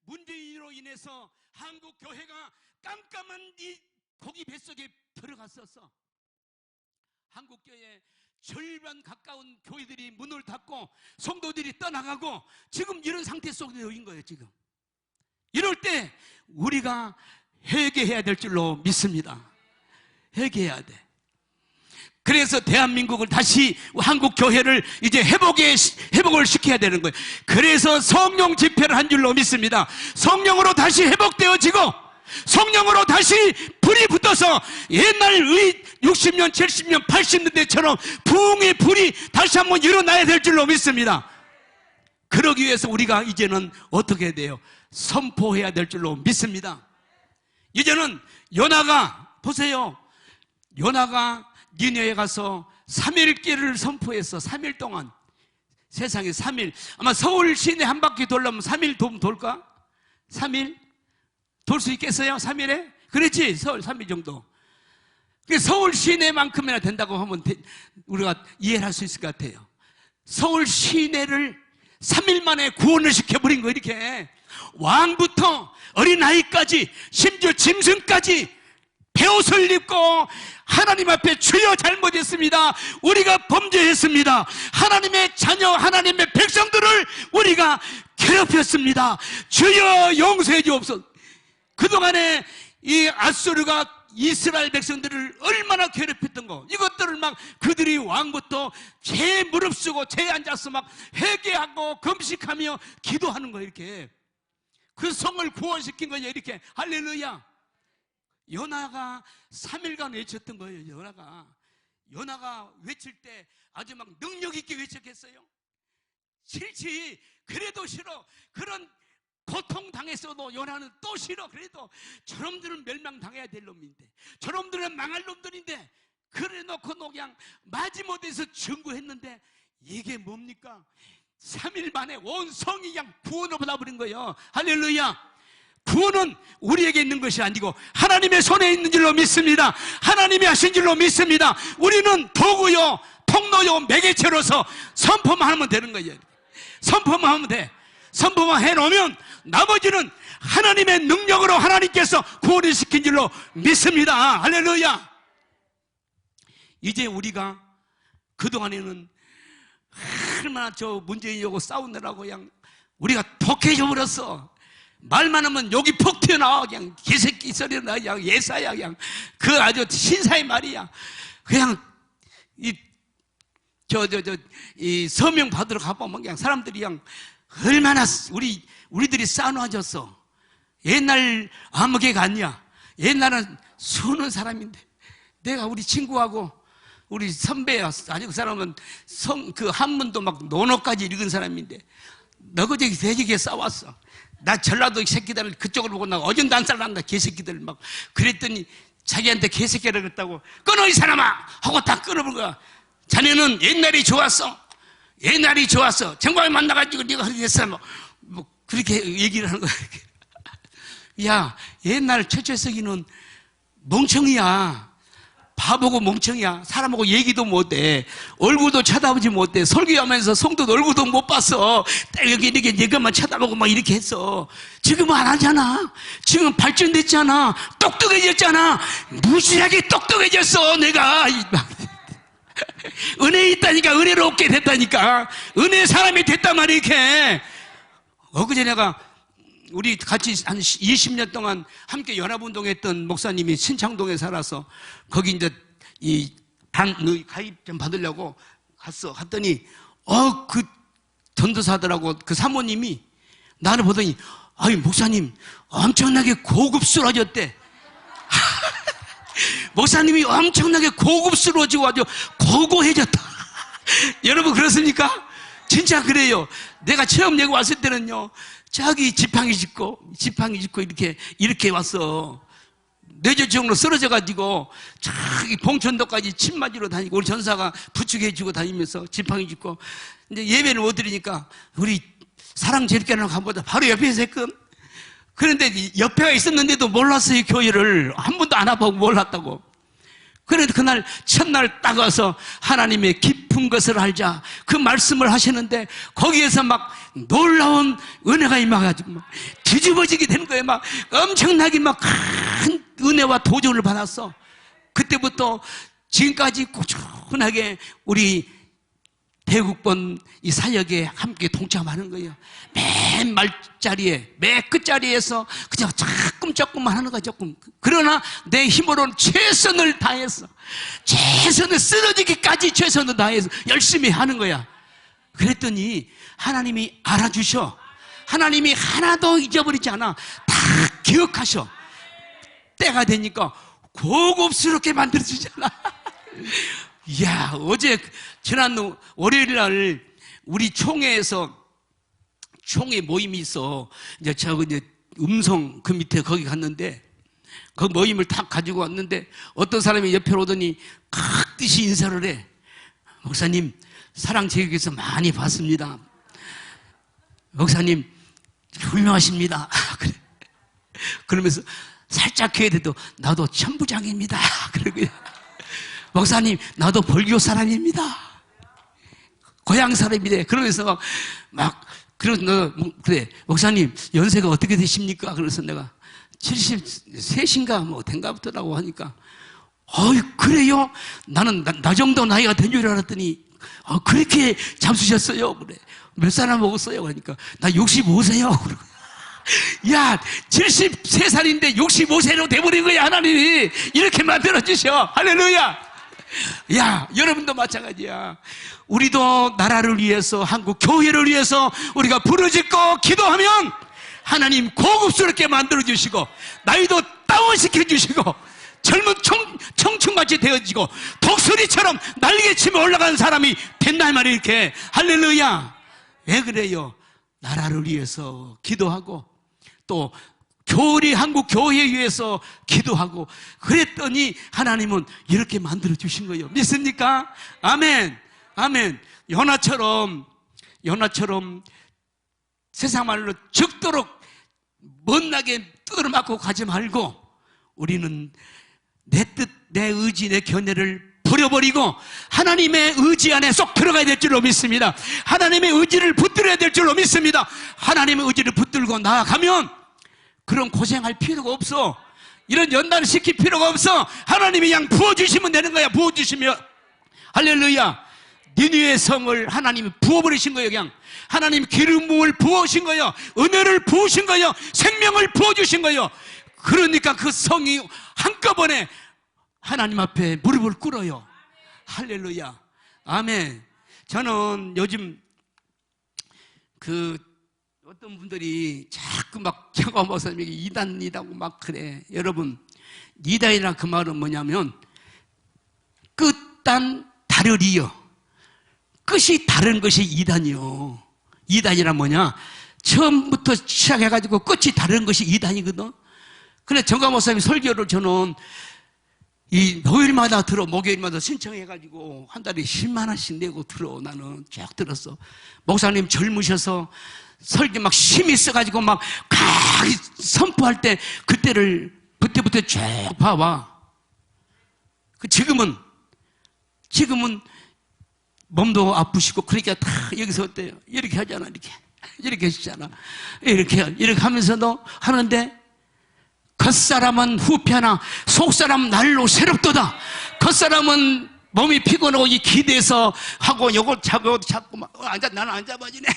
문재인으로 인해서 한국교회가 깜깜한 이 고기 뱃속에 들어갔었어. 한국교회 절반 가까운 교회들이 문을 닫고 성도들이 떠나가고 지금 이런 상태 속에 놓인 거예요. 지금 이럴 때 우리가 회개해야 될 줄로 믿습니다. 회개해야 돼. 그래서 대한민국을 다시, 한국교회를 이제 회복을 시켜야 되는 거예요. 그래서 성령 집회를 한 줄로 믿습니다. 성령으로 다시 회복되어지고 성령으로 다시 불이 붙어서 옛날 60년, 70년, 80년대처럼 부흥의 불이 다시 한번 일어나야 될 줄로 믿습니다. 그러기 위해서 우리가 이제는 어떻게 해야 돼요? 선포해야 될 줄로 믿습니다. 이제는 요나가, 보세요, 요나가 니느웨에 가서 3일길을 선포했어. 3일 동안. 세상에 3일. 아마 서울 시내 한 바퀴 돌려면 3일 돌까? 3일? 돌 수 있겠어요? 3일에? 그렇지, 서울 3일 정도. 서울 시내만큼이나 된다고 하면 우리가 이해를 할 수 있을 것 같아요. 서울 시내를 3일 만에 구원을 시켜버린 거, 이렇게. 왕부터 어린아이까지, 심지어 짐승까지 베옷을 입고 하나님 앞에 주여 잘못했습니다. 우리가 범죄했습니다. 하나님의 자녀, 하나님의 백성들을 우리가 괴롭혔습니다. 주여 용서해 주옵소서. 그동안에 이 아수르가 이스라엘 백성들을 얼마나 괴롭혔던 거, 이것들을 막 그들이 왕부터 죄 무릅쓰고 죄 앉아서 막 회개하고 금식하며 기도하는 거예요. 이렇게 그 성을 구원시킨 거예요. 이렇게 할렐루야. 요나가 3일간 외쳤던 거예요. 요나가 외칠 때 아주 막 능력 있게 외쳤겠어요? 싫지. 그래도 싫어. 그런 고통당했어도 요나는 또 싫어. 그래도 저놈들은 멸망당해야 될 놈인데, 저놈들은 망할 놈들인데, 그래 놓고 그냥 마지못해서 증거했는데 이게 뭡니까? 3일 만에 온 성이 그냥 구원을 받아버린 거예요. 할렐루야. 구원은 우리에게 있는 것이 아니고 하나님의 손에 있는 줄로 믿습니다. 하나님이 하신 줄로 믿습니다. 우리는 도구요, 통로요, 매개체로서 선포만 하면 되는 거예요. 선포만 하면 돼. 선포만 해놓으면 나머지는 하나님의 능력으로 하나님께서 구원을 시킨 줄로 믿습니다. 할렐루야. 이제 우리가 그동안에는 얼마나 저 문재인하고 싸우느라고 그냥 우리가 독해져 버렸어. 말만 하면 욕이 퍽 튀어나와. 그냥 개새끼 소리가 나. 그냥 예사야. 그냥 그 아주 신사의 말이야. 그냥 이 서명 받으러 가보면 그냥 사람들이 그냥 얼마나 우리들이 싸놓아졌어. 옛날 아무개가 아니야. 옛날은 수는 사람인데, 내가 우리 친구하고 우리 선배야. 아주 그 사람은 그 한문도 막 논어까지 읽은 사람인데 너그저기 돼지게 싸웠어. 나 전라도 새끼들을 그쪽으로 보고 나 어전도 안 살란다. 개새끼들 막 그랬더니 자기한테 개새끼를 그랬다고. 끊어 이 사람아 하고 다 끊어본 거야. 자네는 옛날이 좋았어. 옛날이 좋았어. 정말 만나가지고 네가 그렇게 했어. 뭐 그렇게 얘기를 하는 거야. 야, 옛날 최철석이는 멍청이야. 바보고 멍청이야. 사람하고 얘기도 못해. 얼굴도 쳐다보지 못해. 설교하면서 성도 얼굴도 못 봤어. 딱 여기 이렇게 네가만 쳐다보고 막 이렇게 했어. 지금은 안 하잖아. 지금 발전됐잖아. 똑똑해졌잖아. 무지하게 똑똑해졌어. 내가 은혜 있다니까. 은혜로 얻게 됐다니까. 은혜 사람이 됐단 말이야. 이렇게 엊그제 내가 우리 같이 한 20년 동안 함께 연합운동했던 목사님이 신창동에 살아서 거기 이제 가입 좀 받으려고 갔더니 그 전도사들하고 그 사모님이 나를 보더니 아이 목사님 엄청나게 고급스러워졌대. 목사님이 엄청나게 고급스러워지고 아주 고고해졌다. 여러분 그렇습니까? 진짜 그래요. 내가 체험 예고 왔을 때는요, 저기 지팡이 짚고 이렇게 왔어. 뇌졸중으로 쓰러져가지고 저기 봉천도까지 침 맞으러 다니고 우리 전사가 부축해주고 다니면서 지팡이 짚고 이제 예배를 못 드리니까 우리 사랑제일교회를 가보다 바로 옆에서 했거든. 그런데 옆에가 있었는데도 몰랐어요. 교회를 한 번도 안 와보고 몰랐다고. 그런데 그날 첫날 딱 와서 하나님의 깊은 것을 알자 그 말씀을 하시는데 거기에서 막 놀라운 은혜가 임해가지고 막 뒤집어지게 되는 거예요. 막 엄청나게 막 큰 은혜와 도전을 받았어. 그때부터 지금까지 꾸준하게 우리 대국본 이 사역에 함께 동참하는 거예요. 맨 말자리에, 맨 끝자리에서 그냥 조금만 하는 거야, 조금. 그러나 내 힘으로는 최선을 다했어. 최선을 쓰러지기까지 최선을 다해서 열심히 하는 거야. 그랬더니 하나님이 알아주셔. 하나님이 하나도 잊어버리지 않아. 다 기억하셔. 때가 되니까 고급스럽게 만들어주잖아. 이야, 지난 월요일 날 우리 총회에서 총회 모임이 있어. 이제 음성 그 밑에 거기 갔는데 그 모임을 탁 가지고 왔는데 어떤 사람이 옆에 오더니 각듯이 인사를 해. 목사님, 사랑제일교회에서 많이 봤습니다. 목사님, 훌륭하십니다. 그래. 그러면서 살짝 교회에도 나도 천부장입니다. 그러고 목사님, 나도 벌교 사람입니다. 고향 사람이래. 그러면서 그래, 목사님, 연세가 어떻게 되십니까? 그래서 내가 73인가 뭐 된가 보더라고 하니까 그래요? 나는 나 정도 나이가 된 줄 알았더니 그렇게 잠수셨어요? 그래. 몇 살나 먹었어요? 그러니까 나 65세요. 야, 73살인데 65세로 돼버린 거야. 하나님이 이렇게 만들어주셔. 할렐루야. 야, 여러분도 마찬가지야. 우리도 나라를 위해서, 한국 교회를 위해서 우리가 부르짖고 기도하면 하나님 고급스럽게 만들어주시고 나이도 다운시켜주시고 젊은 청춘같이 되어지고 독수리처럼 날개치며 올라가는 사람이 된다 이 말이야. 이렇게. 할렐루야. 왜 그래요? 나라를 위해서 기도하고 또 한국 교회에 위해서 기도하고 그랬더니 하나님은 이렇게 만들어주신 거예요. 믿습니까? 아멘. 아멘. 연하처럼 세상 말로 죽도록 못나게 두드려 맞고 가지 말고 우리는 내 뜻, 내 의지, 내 견해를 버려버리고 하나님의 의지 안에 쏙 들어가야 될 줄로 믿습니다. 하나님의 의지를 붙들어야 될 줄로 믿습니다. 하나님의 의지를 붙들고 나아가면 그런 고생할 필요가 없어. 이런 연단을 시킬 필요가 없어. 하나님이 그냥 부어주시면 되는 거야. 부어주시면. 할렐루야. 니느웨 성을 하나님이 부어버리신 거예요. 그냥 하나님 기름 부음을 부어주신 거예요. 은혜를 부으신 거예요. 생명을 부어주신 거예요. 그러니까 그 성이 한꺼번에 하나님 앞에 무릎을 꿇어요. 할렐루야. 아멘. 저는 요즘 어떤 분들이 자꾸 막 정화 목사님에게 이단이라고 막 그래. 여러분, 이단이란 그 말은 뭐냐면 끝단 다르리요. 끝이 다른 것이 이단이요. 이단이란 뭐냐? 처음부터 시작해가지고 끝이 다른 것이 이단이거든. 그래 정화 목사님 설교를 저는 이 목요일마다 목요일마다 신청해가지고 한 달에 10만 원씩 내고 나는 쭉 들었어. 목사님 젊으셔서 설교 막 힘이 있어가지고 막 선포할 때 그때부터 쭉 봐와. 지금은 몸도 아프시고 그러니까 다 여기서 어때요? 이렇게 하잖아. 이렇게 하시잖아. 이렇게 하면서도 하는데 겉사람은 후패하나 속사람은 날로 새롭도다. 겉사람은 몸이 피곤하고 이 기대서 하고 요걸 자꾸 막 나는 안 잡아지네.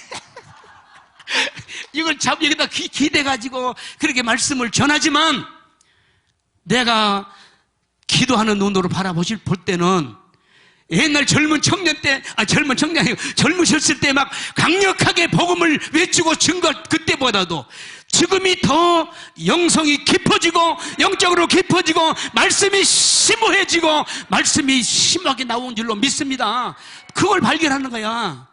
이걸 여기다 기대가지고 그렇게 말씀을 전하지만 내가 기도하는 눈으로 볼 때는 옛날 젊으셨을 때 막 강력하게 복음을 외치고 증거 그때보다도 지금이 더 영성이 깊어지고 영적으로 깊어지고 말씀이 심오해지고 말씀이 심하게 나온 줄로 믿습니다. 그걸 발견하는 거야.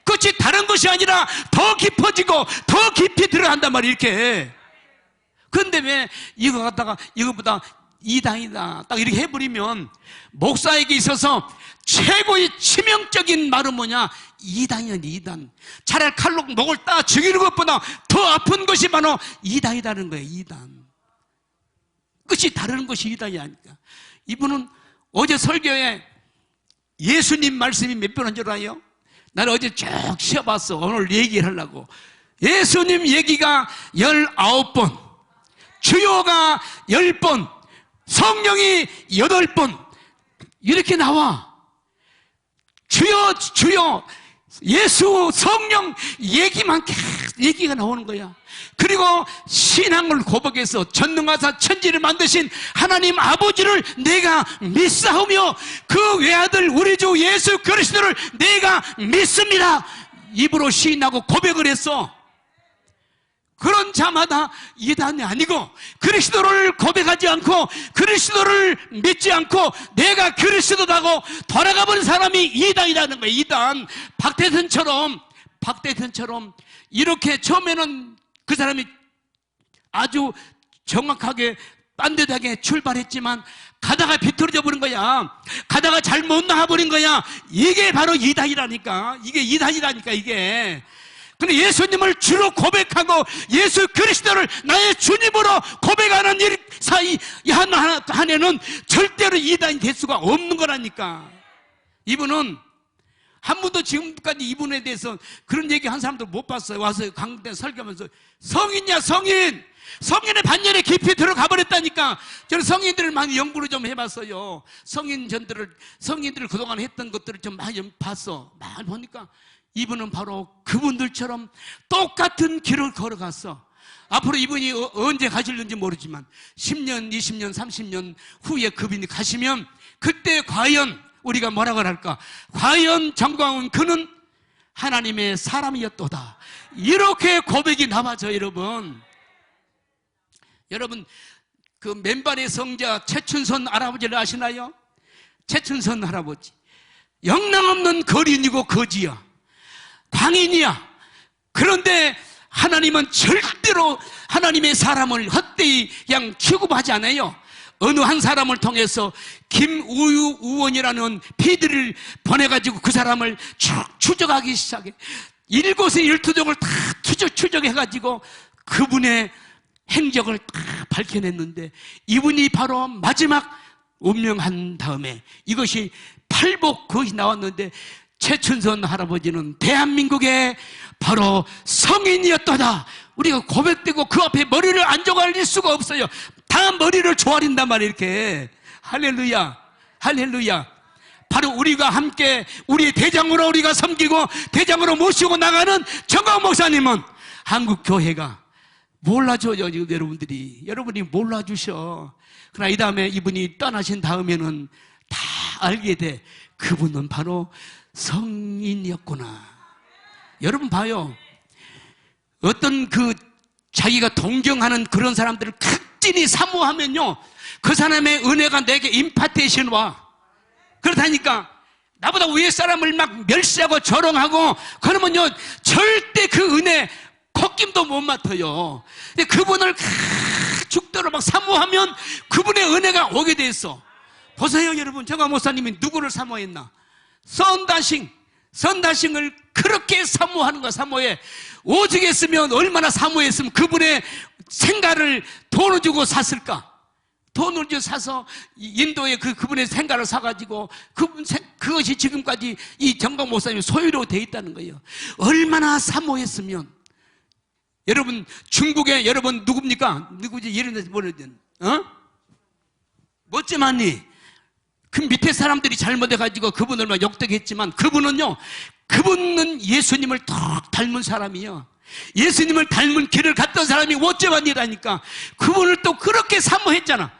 끝이 다른 것이 아니라 더 깊어지고 더 깊이 들어간단 말이야. 이렇게. 그런데 왜 이거 갖다가 이거보다 이단이다 딱 이렇게 해버리면 목사에게 있어서 최고의 치명적인 말은 뭐냐? 이단이야. 이단. 차라리 칼로 목을 따 죽이는 것보다 더 아픈 것이 바로 이단이라는 거예요. 이단. 끝이 다른 것이 이단이 아니까. 이분은 어제 설교에 예수님 말씀이 몇 번 한 줄 알아요? 나는 어제 쭉 쉬어봤어. 오늘 얘기를 하려고. 예수님 얘기가 19번, 주요가 10번, 성령이 8번 이렇게 나와. 주여 예수 성령 얘기만 계속 얘기가 나오는 거야. 그리고 신앙을 고백해서 전능하사 천지를 만드신 하나님 아버지를 내가 믿사오며 그 외아들 우리 주 예수 그리스도를 내가 믿습니다. 입으로 시인하고 고백을 했어. 그런 자마다 이단이 아니고 그리스도를 고백하지 않고 그리스도를 믿지 않고 내가 그리스도라고 돌아가버린 사람이 이단이라는 거예요. 이단. 박대선처럼 이렇게 처음에는 그 사람이 아주 정확하게 빤듯하게 출발했지만 가다가 비틀어져 버린 거야. 가다가 잘못 나와버린 거야. 이게 바로 이단이라니까. 이게 이단이라니까 이게. 근데 예수님을 주로 고백하고 예수 그리스도를 나의 주님으로 고백하는 일 사이 한 해는 절대로 이단이 될 수가 없는 거라니까. 이분은 한 번도 지금까지 이분에 대해서 그런 얘기 한 사람도 못 봤어요. 와서 강대 설교하면서 성인이야 성인! 성인의 반열에 깊이 들어가 버렸다니까. 저는 성인들을 많이 연구를 좀 해봤어요. 성인들을 그동안 했던 것들을 좀 많이 봤어. 많이 보니까 이분은 바로 그분들처럼 똑같은 길을 걸어갔어. 앞으로 이분이 언제 가실는지 모르지만 10년, 20년, 30년 후에 그분이 가시면 그때 과연 우리가 뭐라고 할까? 과연 정광훈 그는 하나님의 사람이었도다. 이렇게 고백이 나와죠, 여러분. 여러분, 그 맨발의 성자 최춘선 할아버지를 아시나요? 최춘선 할아버지. 영락없는 거린이고 거지야. 광인이야. 그런데 하나님은 절대로 하나님의 사람을 헛되이 그냥 취급하지 않아요. 어느 한 사람을 통해서 김우유 의원이라는 피디를 보내가지고 그 사람을 쭉 추적하기 시작해. 일곱의 일투족을 다 추적해가지고 그분의 행적을 다 밝혀냈는데 이분이 바로 마지막 운명한 다음에 이것이 팔복 거기 나왔는데 최춘선 할아버지는 대한민국의 바로 성인이었다. 우리가 고백되고 그 앞에 머리를 안 조아릴 수가 없어요. 다 머리를 조아린단 말이에요. 이렇게. 할렐루야, 할렐루야. 바로 우리가 함께 우리 대장으로 우리가 섬기고 대장으로 모시고 나가는 정광훈 목사님은 한국 교회가 몰라줘요. 여러분들이. 여러분이 몰라주셔. 그러나 이 다음에 이분이 떠나신 다음에는 다 알게 돼. 그분은 바로 성인이었구나. 여러분 봐요. 어떤 그 자기가 동경하는 그런 사람들을 극진히 사모하면요, 그 사람의 은혜가 내게 임파테이션 와. 그렇다니까 나보다 위에 사람을 막 멸시하고 조롱하고 그러면요 절대 그 은혜 콧김도 못 맡아요. 근데 그분을 죽도록 막 사모하면 그분의 은혜가 오게 돼 있어. 보세요 여러분, 정광훈 목사님이 누구를 사모했나? 선다싱을 그렇게 사모하는 거야. 사모해. 오직 했으면 얼마나 사모했으면 그분의 생가를 돈을 주고 샀을까? 돈을 주고 사서 인도에 그분의 생가를 사가지고 그것이 지금까지 이 정광훈 목사님 소유로 돼 있다는 거예요. 얼마나 사모했으면. 여러분 중국에 여러분 누굽니까? 누구지? 예를 들어서 모르든 멋지만니 그 밑에 사람들이 잘못해가지고 그분을 막 욕되겠지만 그분은 예수님을 더 닮은 사람이요. 예수님을 닮은 길을 갔던 사람이 멋지만니라니까. 그분을 또 그렇게 사모했잖아.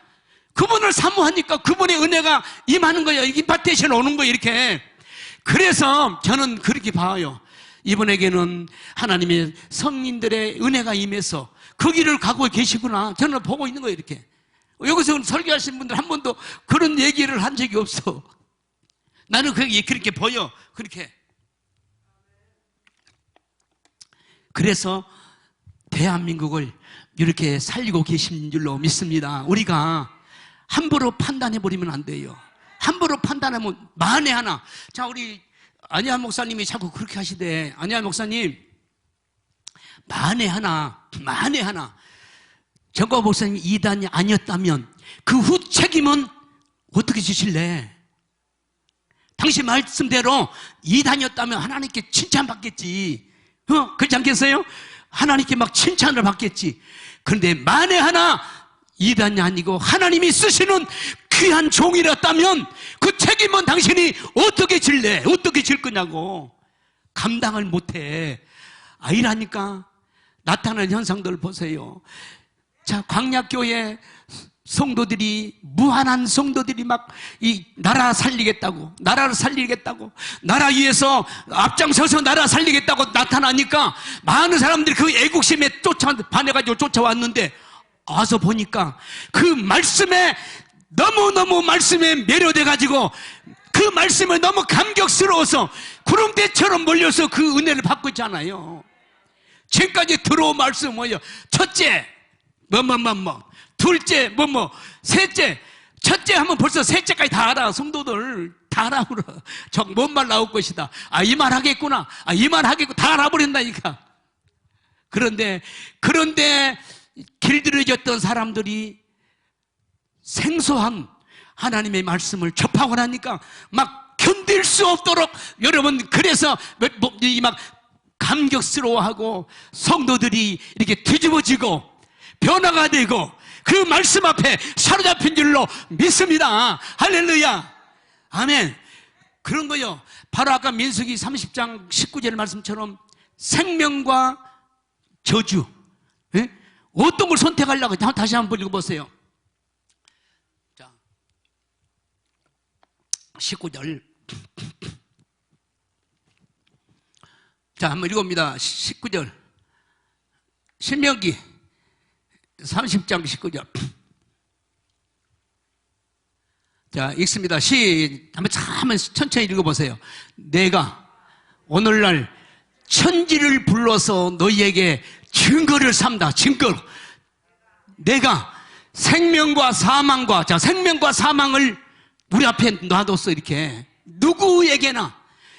그분을 사모하니까 그분의 은혜가 임하는 거예요. 임파테이션 오는 거예요. 이렇게. 그래서 저는 그렇게 봐요. 이분에게는 하나님의 성인들의 은혜가 임해서 그 길을 가고 계시구나. 저는 보고 있는 거예요. 이렇게. 여기서 설교하신 분들 한 번도 그런 얘기를 한 적이 없어. 나는 그렇게 보여. 그렇게. 그래서 대한민국을 이렇게 살리고 계신 줄로 믿습니다. 우리가 함부로 판단해버리면 안 돼요. 함부로 판단하면 만에 하나. 자, 우리 안희환 목사님이 자꾸 그렇게 하시대. 안희환 목사님, 만에 하나 정광훈 목사님이 이단이 아니었다면 그 후 책임은 어떻게 지실래? 당시 말씀대로 이단이었다면 하나님께 칭찬받겠지. 그렇지 않겠어요? 하나님께 막 칭찬을 받겠지. 그런데 만에 하나 이단이 아니고 하나님이 쓰시는 귀한 종이었다면 그 책임은 당신이 어떻게 질래? 어떻게 질 거냐고. 감당을 못해. 아니라니까. 나타나는 현상들을 보세요. 자, 광약교회 성도들이, 무한한 성도들이 막 이 나라를 살리겠다고, 나라 위해서 앞장서서 나라 살리겠다고 나타나니까 많은 사람들이 그 애국심에 반해가지고 쫓아왔는데 와서 보니까 그 말씀에 너무너무 말씀에 매료돼가지고 그 말씀에 너무 감격스러워서 구름대처럼 몰려서 그 은혜를 받고 있잖아요. 지금까지 들어온 말씀 뭐예요? 첫째, 둘째, 셋째. 첫째 하면 벌써 셋째까지 다 알아. 성도들 다 알아버려. 뭔 말 나올 것이다. 이 말 하겠구나. 이 말 하겠구나. 다 알아버린다니까. 그런데 길들여졌던 사람들이 생소한 하나님의 말씀을 접하고 나니까 막 견딜 수 없도록 여러분, 그래서 막 감격스러워하고 성도들이 이렇게 뒤집어지고 변화가 되고 그 말씀 앞에 사로잡힌 줄로 믿습니다. 할렐루야. 아멘. 그런 거요. 바로 아까 민수기 30장 19절 말씀처럼 생명과 저주, 예? 어떤 걸 선택하려고 다시 한번 읽어보세요. 자, 19절. 자, 한번 읽어봅니다. 19절. 신명기 30장 19절. 자, 읽습니다. 한번 천천히 읽어보세요. 내가 오늘날 천지를 불러서 너희에게 증거를 삼다. 증거. 내가 생명과 사망과, 자, 생명과 사망을 우리 앞에 놔뒀어. 이렇게 누구에게나,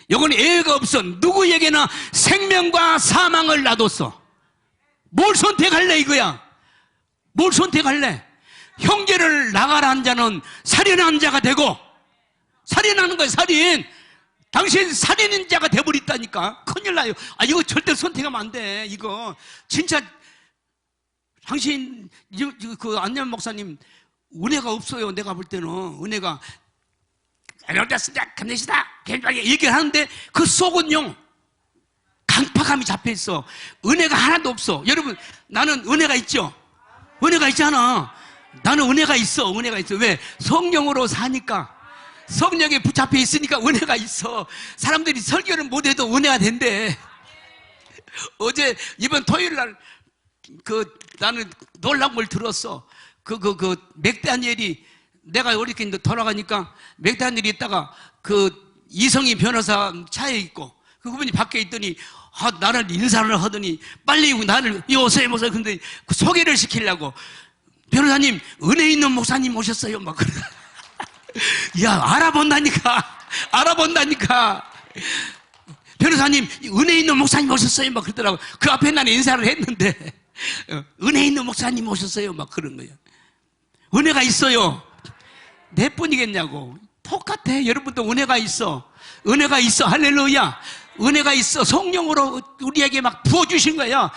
이건 예외가 없어. 누구에게나 생명과 사망을 놔뒀어. 뭘 선택할래 이거야? 뭘 선택할래? 형제를 나가라는 자는 살인한 자가 되고, 살인하는 거야. 살인. 당신 살인자가 돼버렸다니까. 큰일 나요. 이거 절대 선택하면 안 돼. 이거 진짜 당신 그 안녕 목사님 은혜가 없어요. 내가 볼 때는 은혜가 감내시다 얘기를 하는데 그 속은요 강팍함이 잡혀있어. 은혜가 하나도 없어. 여러분, 나는 은혜가 있죠. 은혜가 있잖아. 나는 은혜가 있어. 은혜가 있어. 왜? 성령으로 사니까. 성령에 붙잡혀 있으니까 은혜가 있어. 사람들이 설교를 못해도 은혜가 된대. 어제 이번 토요일날 나는 놀라운 걸 들었어. 맥다니엘이, 내가 이렇게 돌아가니까 맥다니엘이 있다가 이성희 변호사 차에 있고 그분이 밖에 있더니 나를 인사를 하더니 빨리 나를 오세요. 근데 소개를 시키려고, 변호사님 은혜 있는 목사님 오셨어요. 막 그래. 야, 알아본다니까. 변호사님 은혜 있는 목사님 오셨어요. 막 그러더라고. 그 앞에 나는 인사를 했는데 은혜 있는 목사님 오셨어요. 막 그런 거예요. 은혜가 있어요. 내 뿐이겠냐고. 똑같아. 여러분도 은혜가 있어. 은혜가 있어. 할렐루야. 은혜가 있어. 성령으로 우리에게 막 부어주신 거야.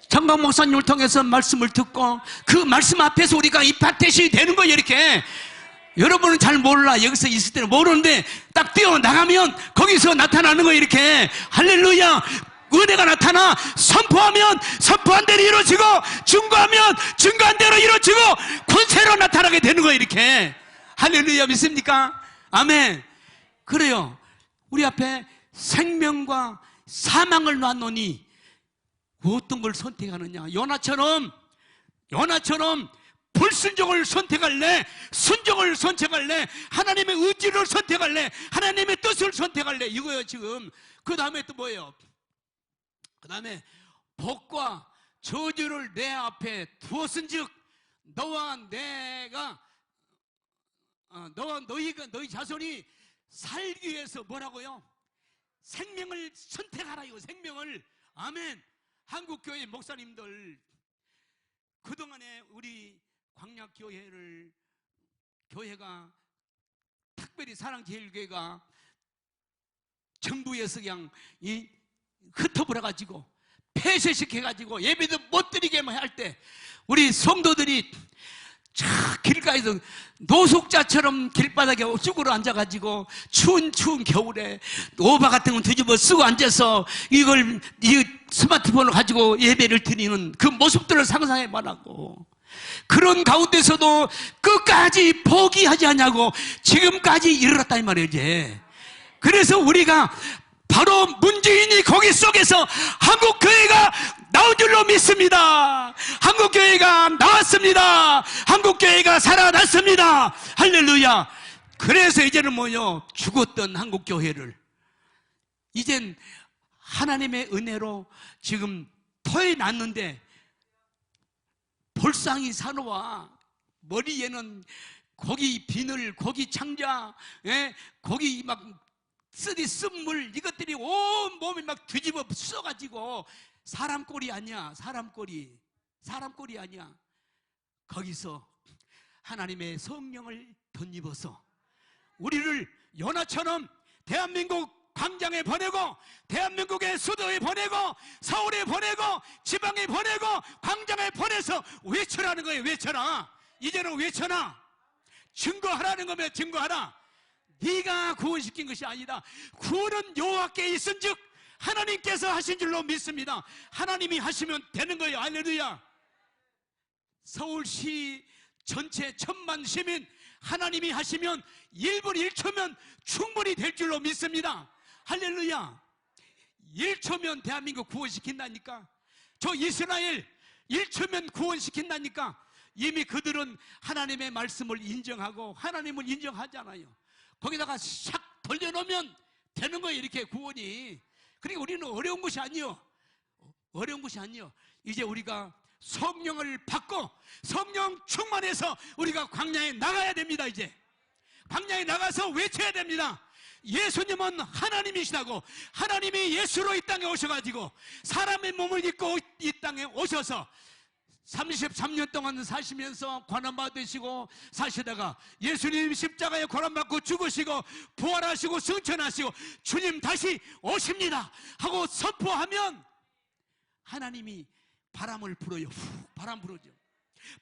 정강 목사님을 통해서 말씀을 듣고 그 말씀 앞에서 우리가 임파테이션이 되는 거예요. 이렇게. 여러분은 잘 몰라. 여기서 있을 때는 모르는데 딱 뛰어나가면 거기서 나타나는 거예요. 이렇게. 할렐루야. 은혜가 나타나. 선포하면 선포한 대로 이루어지고, 증거하면 증거한 대로 이루어지고, 권세로 나타나게 되는 거예요. 이렇게. 할렐루야. 믿습니까? 아멘. 그래요. 우리 앞에 생명과 사망을 놨노니 어떤 걸 선택하느냐. 요나처럼 불순종을 선택할래? 순종을 선택할래? 하나님의 의지를 선택할래? 하나님의 뜻을 선택할래? 이거예요 지금. 그 다음에 또 뭐예요? 그 다음에 복과 저주를 내 앞에 두었은즉 너와 너희 자손이 살기 위해서 뭐라고요? 생명을 선택하라. 이거 생명을. 아멘. 한국교회 목사님들, 그동안에 우리 광약교회가 특별히 사랑제일교회가 정부에서 그냥 흩어버려가지고 폐쇄시켜가지고 예배도 못 드리게만 할 때 우리 성도들이 길가에서 노숙자처럼 길바닥에 쭈그러 앉아가지고 추운 겨울에 오바 같은 거 뒤집어 쓰고 앉아서 이 스마트폰을 가지고 예배를 드리는 그 모습들을 상상해봐라고. 그런 가운데서도 끝까지 포기하지 않냐고 지금까지 이르렀다 이 말이에요. 이제 그래서 우리가 바로 문재인이 거기 속에서 한국교회가 나온 줄로 믿습니다. 한국교회가 나왔습니다. 한국교회가 살아났습니다. 할렐루야. 그래서 이제는 뭐요? 죽었던 한국교회를 이젠 하나님의 은혜로 지금 터해놨는데, 볼상이 산호와 머리에는 고기 비늘, 고기 창자, 고기 막 쓰디 쓴물, 이것들이 온 몸이 막 뒤집어 써가지고 사람 꼴이 아니야. 사람 꼴이 아니야. 거기서 하나님의 성령을 덧입어서 우리를 요나처럼 대한민국 광장에 보내고, 대한민국의 수도에 보내고, 서울에 보내고, 지방에 보내고, 광장에 보내서 외쳐라는 거예요. 외쳐라. 이제는 외쳐라. 증거하라는 거면 증거하라. 네가 구원시킨 것이 아니다. 구원은 여호와께 있은즉 하나님께서 하신 줄로 믿습니다. 하나님이 하시면 되는 거예요. 할렐루야. 서울시 전체 1000만 시민 하나님이 하시면 1분 1초면 충분히 될 줄로 믿습니다. 할렐루야. 1초면 대한민국 구원시킨다니까. 저 이스라엘 1초면 구원시킨다니까. 이미 그들은 하나님의 말씀을 인정하고 하나님을 인정하잖아요. 거기다가 샥 돌려놓으면 되는 거예요. 이렇게 구원이. 그러니까 우리는 어려운 것이 아니요. 어려운 것이 아니요. 이제 우리가 성령을 받고 성령 충만해서 우리가 광야에 나가야 됩니다. 이제 광야에 나가서 외쳐야 됩니다. 예수님은 하나님이시다고. 하나님이 예수로 이 땅에 오셔가지고 사람의 몸을 입고 이 땅에 오셔서 33년 동안 사시면서 고난받으시고 사시다가 예수님 십자가에 고난받고 죽으시고 부활하시고 승천하시고 주님 다시 오십니다 하고 선포하면 하나님이 바람을 불어요. 후, 바람 불어줘.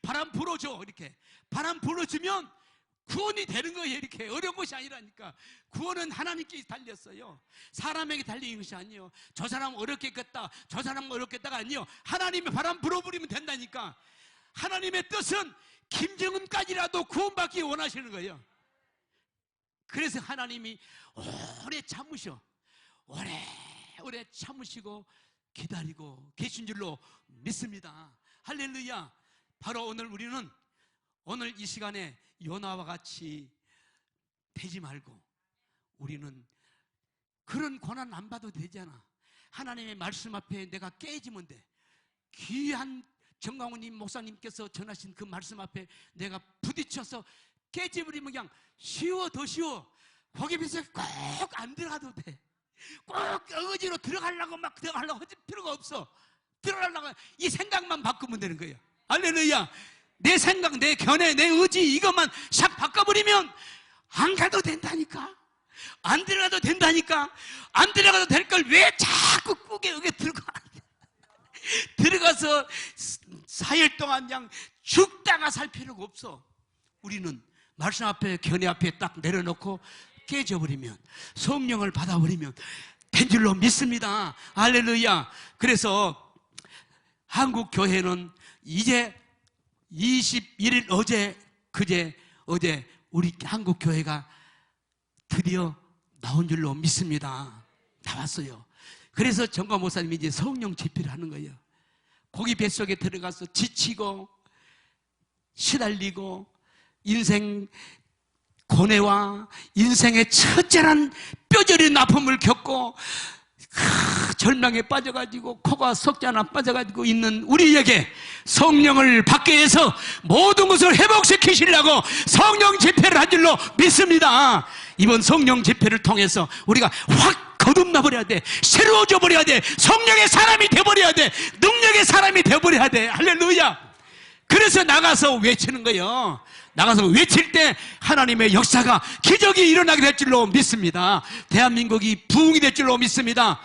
바람 불어줘. 이렇게 바람 불어주면 구원이 되는 거예요. 이렇게 어려운 것이 아니라니까. 구원은 하나님께 달렸어요. 사람에게 달린 것이 아니에요. 저 사람 어렵겠다, 저 사람 어렵겠다가 아니에요. 하나님이 바람 불어버리면 된다니까. 하나님의 뜻은 김정은까지라도 구원받기 원하시는 거예요. 그래서 하나님이 오래 참으셔. 오래 참으시고 기다리고 계신 줄로 믿습니다. 할렐루야. 바로 오늘 우리는 오늘 이 시간에 요나와 같이 되지 말고 우리는 그런 고난 안 받아도 되잖아. 하나님의 말씀 앞에 내가 깨지면 돼. 귀한 정광훈님 목사님께서 전하신 그 말씀 앞에 내가 부딪혀서 깨져버리면 그냥 쉬워. 더 쉬워. 거기 비해서 꼭 안 들어가도 돼. 꼭 어거지로 들어가려고 막 들어가려고 할 필요가 없어. 들어가려고 이 생각만 바꾸면 되는 거예요. 할렐루야. 내 생각, 내 견해, 내 의지 이것만 샥 바꿔버리면 안 가도 된다니까. 안 들어가도 된다니까. 안 들어가도 될 걸 왜 자꾸 꾸게 여기 들어가서 4일 동안 그냥 죽다가 살 필요가 없어. 우리는 말씀 앞에 견해 앞에 딱 내려놓고 깨져버리면 성령을 받아버리면 된 줄로 믿습니다. 할렐루야. 그래서 한국 교회는 이제 21일 어제 우리 한국 교회가 드디어 나온 줄로 믿습니다. 나왔어요. 그래서 정과 목사님이 이제 성령 집회를 하는 거예요. 고기 뱃속에 들어가서 지치고 시달리고 인생 고뇌와 인생의 처절한 뼈저린 아픔을 겪고 절망에 빠져가지고 코가 석자나 빠져가지고 있는 우리에게 성령을 받게 해서 모든 것을 회복시키시려고 성령 집회를 한 줄로 믿습니다. 이번 성령 집회를 통해서 우리가 확 거듭나 버려야 돼. 새로워져 버려야 돼. 성령의 사람이 되어버려야 돼. 능력의 사람이 되어버려야 돼. 할렐루야. 그래서 나가서 외치는 거예요. 나가서 외칠 때 하나님의 역사가 기적이 일어나게 될 줄로 믿습니다. 대한민국이 부흥이 될 줄로 믿습니다.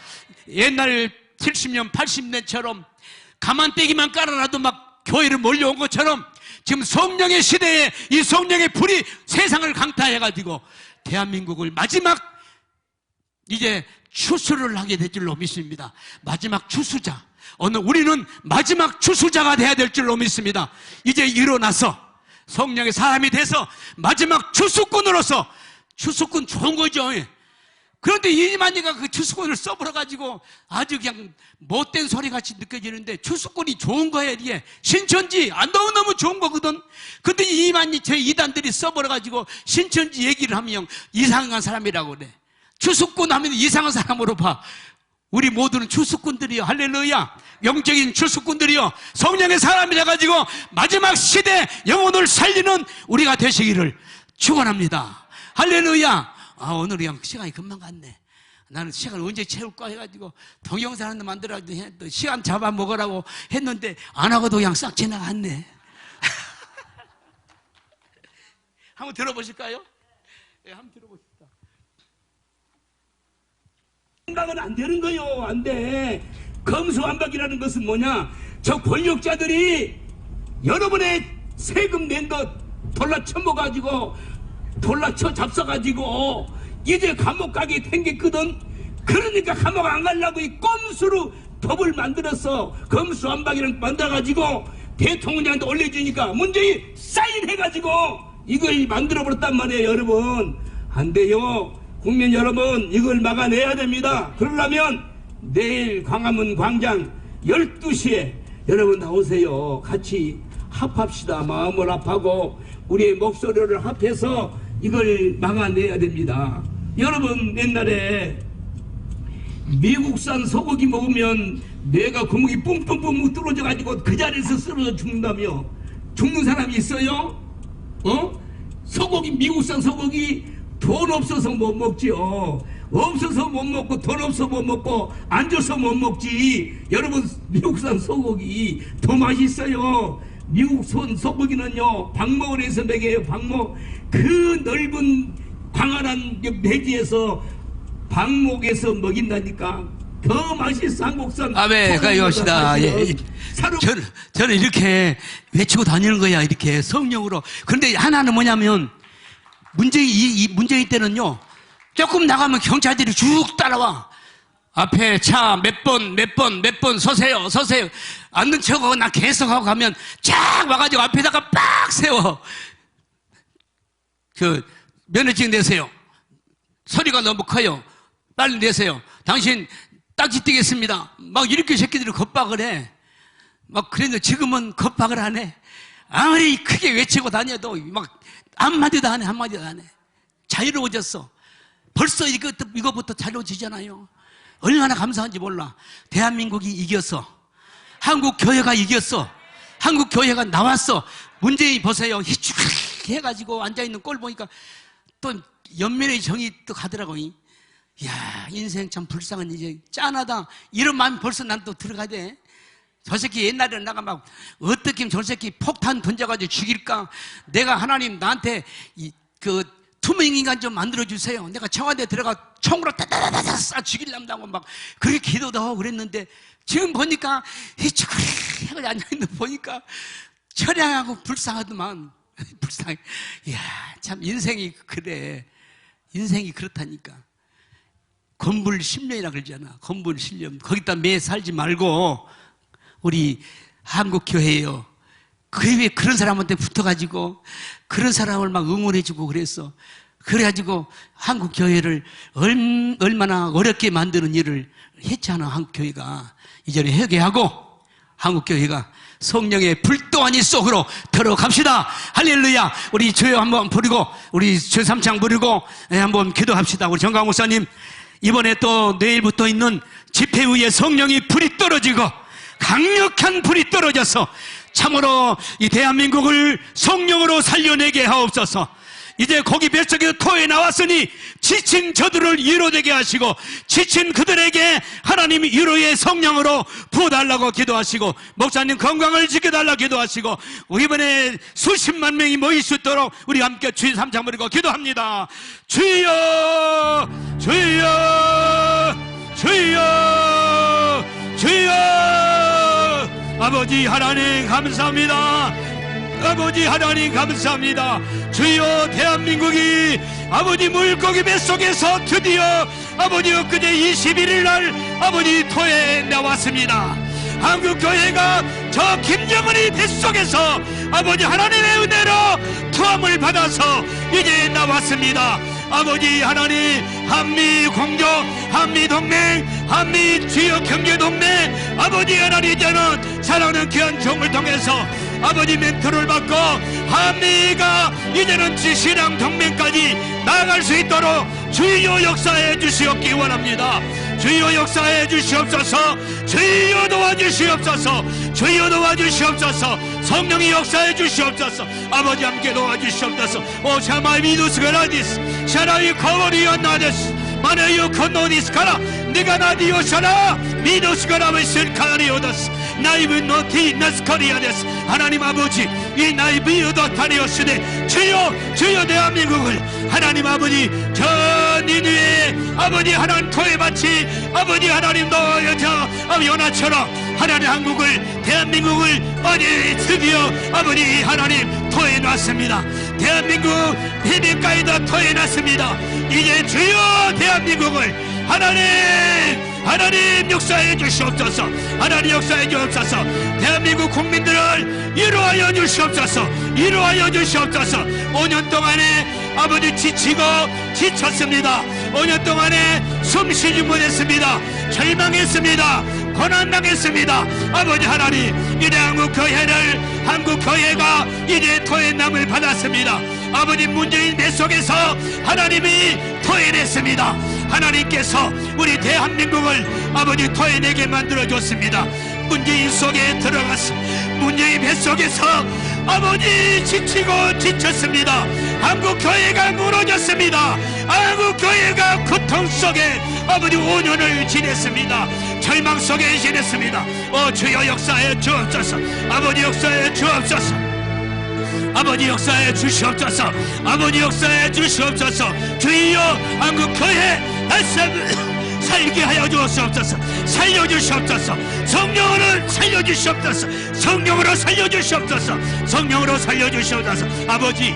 옛날 70년 80년처럼 가만떼기만 깔아놔도 막 교회를 몰려온 것처럼 지금 성령의 시대에 이 성령의 불이 세상을 강타해가지고 대한민국을 마지막 이제 추수를 하게 될 줄로 믿습니다. 마지막 추수자. 오늘 우리는 마지막 추수자가 돼야 될 줄로 믿습니다. 이제 일어나서 성령의 사람이 돼서 마지막 추수꾼으로서, 추수꾼 좋은 거죠. 그런데 이만희가 그 추수꾼을 써버려가지고 아주 그냥 못된 소리 같이 느껴지는데 추수꾼이 좋은 거예요. 이게 신천지 너무 좋은 거거든. 근데 이만희 저 이단들이 써버려가지고 신천지 얘기를 하면 이상한 사람이라고 그래. 추수꾼 하면 이상한 사람으로 봐. 우리 모두는 추수꾼들이요. 할렐루야. 영적인 추수꾼들이요. 성령의 사람이 돼가지고 마지막 시대 영혼을 살리는 우리가 되시기를 축원합니다. 할렐루야. 오늘 그냥 시간이 금방 갔네. 나는 시간 언제 채울까 해가지고 동영상 하나 만들어가지고 시간 잡아먹으라고 했는데 안 하고도 그냥 싹 지나갔네. 한번 들어보실까요? 한번 들어보십시다. 생각은 안 되는 거요. 안 돼. 검수완박이라는 것은 뭐냐? 저 권력자들이 여러분의 세금 낸 것 돌라쳐먹어가지고 돌라쳐 잡숴가지고 이제 감옥 가게 생겼거든. 그러니까 감옥 안 가려고 이 꼼수로 법을 만들었어. 검수완박이라는 만들어가지고 대통령한테 올려주니까 문재인 사인해가지고 이걸 만들어버렸단 말이에요. 여러분 안 돼요. 국민 여러분 이걸 막아내야 됩니다. 그러려면 내일 광화문 광장 12시에 여러분 나오세요. 같이 합합시다. 마음을 합하고 우리의 목소리를 합해서 이걸 막아내야 됩니다. 여러분 옛날에 미국산 소고기 먹으면 뇌가 구멍이 뿡뿡뿡 뚫어져가지고 그 자리에서 쓰러져 죽는다며. 죽는 사람이 있어요? 소고기, 미국산 소고기 돈 없어서 못 먹지요. 없어서 못 먹고 돈 없어서 못 먹고 안 줘서 못 먹지. 여러분 미국산 소고기 더 맛있어요. 미국산 소고기는요 박목원에서 먹여요. 박목. 그 넓은 광활한 매지에서 방목에서 먹인다니까. 더 맛있어. 한국산. 아멘. 가요시다. 예. 저는 이렇게 외치고 다니는 거야. 이렇게 성령으로. 그런데 하나는 뭐냐면 이 문재인 때는요 조금 나가면 경찰들이 쭉 따라와. 앞에 차 몇 번 서세요. 앉는 척하고 나 계속하고 가면 쫙 와가지고 앞에다가 빡 세워. 면허증 내세요. 소리가 너무 커요. 빨리 내세요. 당신 딱지 띄겠습니다. 막 이렇게 새끼들이 겁박을 해. 막 그랬는데 지금은 겁박을 안 해. 아무리 크게 외치고 다녀도 막 한마디도 안 해. 한마디도 안 해. 자유로워졌어. 벌써 이거부터 자유로워지잖아요. 얼마나 감사한지 몰라. 대한민국이 이겼어. 한국 교회가 이겼어. 한국 교회가 나왔어. 문재인 보세요. 희죽 해가지고 앉아있는 꼴 보니까 또 연민의 정이 또 가더라고. 이야, 인생 참 불쌍한 이제 짠하다. 이런 마음이 벌써 난 또 들어가야 돼. 저 새끼 옛날에는 나가 막 어떻게 저 새끼 폭탄 던져가지고 죽일까. 내가 하나님 나한테 투명인간 좀 만들어주세요. 내가 청와대 들어가 총으로 따다다다다 쏴 죽이려고 막 그렇게 기도도 하고 그랬는데 지금 보니까 희죽 해가지고 앉아있는 거 보니까 처량하고 불쌍하더만. 불쌍해. 이야, 참 인생이 그래. 인생이 그렇다니까. 건불 10년이라 그러잖아. 건불 10년. 거기다 매 살지 말고 우리 한국교회요. 왜 그런 사람한테 붙어가지고 그런 사람을 막 응원해주고 그랬어. 그래가지고 한국교회를 얼마나 어렵게 만드는 일을 했잖아. 한국교회가. 이전에 회개하고 한국교회가 성령의 불도안이 속으로 들어갑시다. 할렐루야. 우리 주여 한번 부르고 우리 주 삼창 부르고 한번 기도합시다. 우리 정강 목사님 이번에 또 내일부터 있는 집회 후에 성령이 불이 떨어지고 강력한 불이 떨어져서 참으로 이 대한민국을 성령으로 살려내게 하옵소서. 이제 고기 뱃속에서 토해 나왔으니 지친 저들을 위로되게 하시고 지친 그들에게 하나님이 위로의 성령으로 부어달라고 기도하시고 목사님 건강을 지켜달라고 기도하시고 이번에 수십만 명이 모일 수 있도록 우리 함께 주인 삼창 부리고 기도합니다. 주여 주여 주여 주여. 아버지 하나님 감사합니다. 아버지 하나님 감사합니다. 주여 대한민국이 아버지 물고기 뱃속에서 드디어 아버지 엊그제 21일 날 아버지 토해 나왔습니다. 한국교회가 저 김정은의 뱃속에서 아버지 하나님의 은혜로 투함을 받아서 이제 나왔습니다. 아버지 하나님 한미공조 한미동맹 한미지역 경제동맹 아버지 하나님 이제는 사랑하는 귀한 종을 통해서 아버지 멘토를 받고 한미가 이제는 지시랑 동맹까지 나아갈 수 있도록 주여 역사해 주시옵기 원합니다. 주여 역사해 주시옵소서. 주여 도와주시옵소서. 주여 도와주시옵소서. 성령이 역사해 주시옵소서. 아버지 함께 도와주시옵소서. 오 샤마이 미누스가라디스 샤라이 커버리어 나데스 마네요 컨노디스카라 네가 나디오샤라 미누스가라베스 카리오다스 나이브 노티 나스코리아데스. 하나님 아버지, 이 나이비어도 다니었으되 주여 대한민국을 하나님 아버지 저 니누의 아버지 하나님 토해밭이 아버지 하나님 너여자 연하처럼 하나님 한국을 대한민국을 어디 드디어 아버지 하나님 토해놨습니다. 대한민국 비밀가에다 토해놨습니다. 이제 주여 대한민국을 하나님 역사해 주시옵소서. 하나님 역사해 주옵소서. 대한민국 국민들을 위로하여 주시옵소서. 위로하여 주시옵소서. 5년 동안에 아버지 지치고 지쳤습니다. 5년 동안에 숨쉬지 못했습니다. 절망했습니다. 고난당했습니다. 아버지 하나님, 이제 한국교회가 이제 토해남을 받았습니다. 아버지 문재인 배 속에서 하나님이 토해냈습니다. 하나님께서 우리 대한민국을 아버지 토해내게 만들어줬습니다. 문재인 속에 들어가서 문재인 배 속에서 아버지 지치고 지쳤습니다. 한국교회가 무너졌습니다. 한국교회가 고통 속에 아버지 5년을 지냈습니다. 절망 속에 지냈습니다. 주여 역사해 주옵소서. 아버지 역사해 주옵소서. 아버지 역사해 주시옵소서. 아버지 역사해 주시옵소서. 주여 한국교회 다시 살게 하여 주옵소서. 살려주시옵소서. 성령으로 살려주시옵소서. 성령으로 살려주시옵소서. 성령으로 살려주시옵소서. 아버지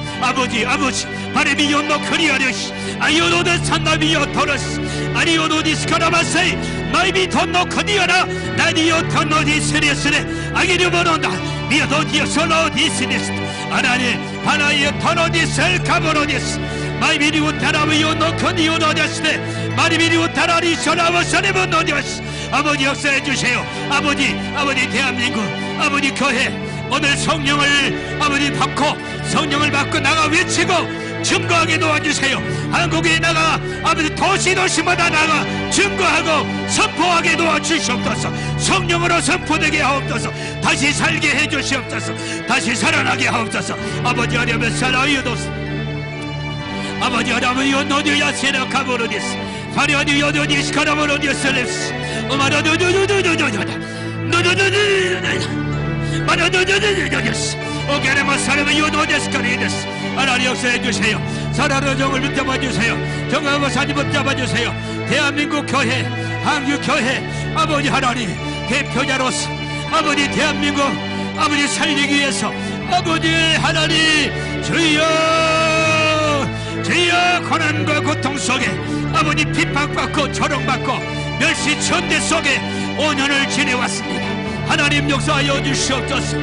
바레비요 노크리아르시 아이오노데 산나비요 토르스 아리오노디스 카라마세이 마이비 돈노 커디아라 나디오 토노디스레스레 아기르보노다 미어도디어 솔로디스레스 하나님 토노디셀 카보노디스 마이비리우 타라비요 노커디오노데스레 마리비리우 타라리 소라버서레보노디스. 아버지 역사해 주세요. 아버지 대한민국 아버지 교회 오늘 성령을 아버지 받고 성령을 받고 나가 외치고 증거하게 도와주세요. 한국에 나가 아버지 도시마다 나가 증거하고 선포하게 도와주시옵소서. 성령으로 선포되게 하옵소서. 다시 살게 해주시옵소서. 다시 살아나게 하옵소서. 아버지 하려면 살아이어도서. 아버지 하려면 요노디야 세라카보로디스 파리아디 요노디스 카라보로디스 랩스 오게레마 사람의 요노데스 카리데스. 하나님 역사해 주세요. 사랑의 정을 붙잡아 주세요. 정하고 사지 붙잡아 주세요. 대한민국 교회, 한국 교회 아버지 하나님 대표자로서 아버지 대한민국 아버지 살리기 위해서 아버지 하나님 주여 고난과 고통 속에 아버지 핍박받고 조롱받고 멸시천대 속에 5년을 지내왔습니다. 하나님 역사하여 주시옵소서.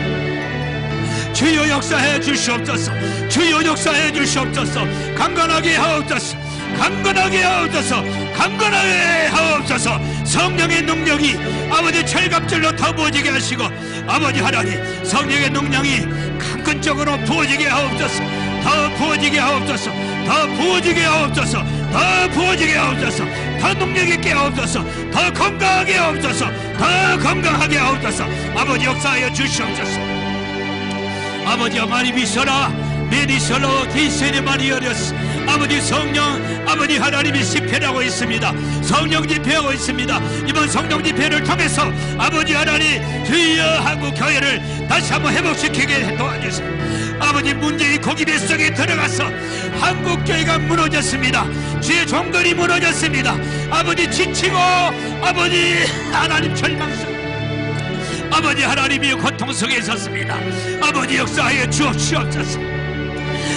주여 역사해 주시옵소서. 주여 역사해 주시옵소서. 강건하게 하옵소서. 강건하게 하옵소서. 강건하게 하옵소서. 성령의 능력이 아버지 철갑질로 더 부어지게 하시고 아버지 하나님 성령의 능력이 강건적으로 부어지게 하옵소서. 더 부어지게 하옵소서. 더 부어지게 하옵소서. 더 부어지게 하옵소서. 더 능력 있게 하옵소서. 더 건강하게 하옵소서. 더 건강하게 하옵소서. 아버지 역사하여 주시옵소서. 아버지여 많이 비서라 메디서로 디세네 마리어렸스. 아버지 성령 아버지 하나님이 집회하고 있습니다. 성령 집회하고 있습니다. 이번 성령 집회를 통해서 아버지 하나님 주여 한국 교회를 다시 한번 회복시키게 도와주세요. 아버지 문재인 고기 뱃속에 들어가서 한국 교회가 무너졌습니다. 주의 종들이 무너졌습니다. 아버지 지치고 아버지 하나님 절망성 아버지 하나님이 고통 속에 있었습니다. 아버지 역사하여 주옵시옵소서.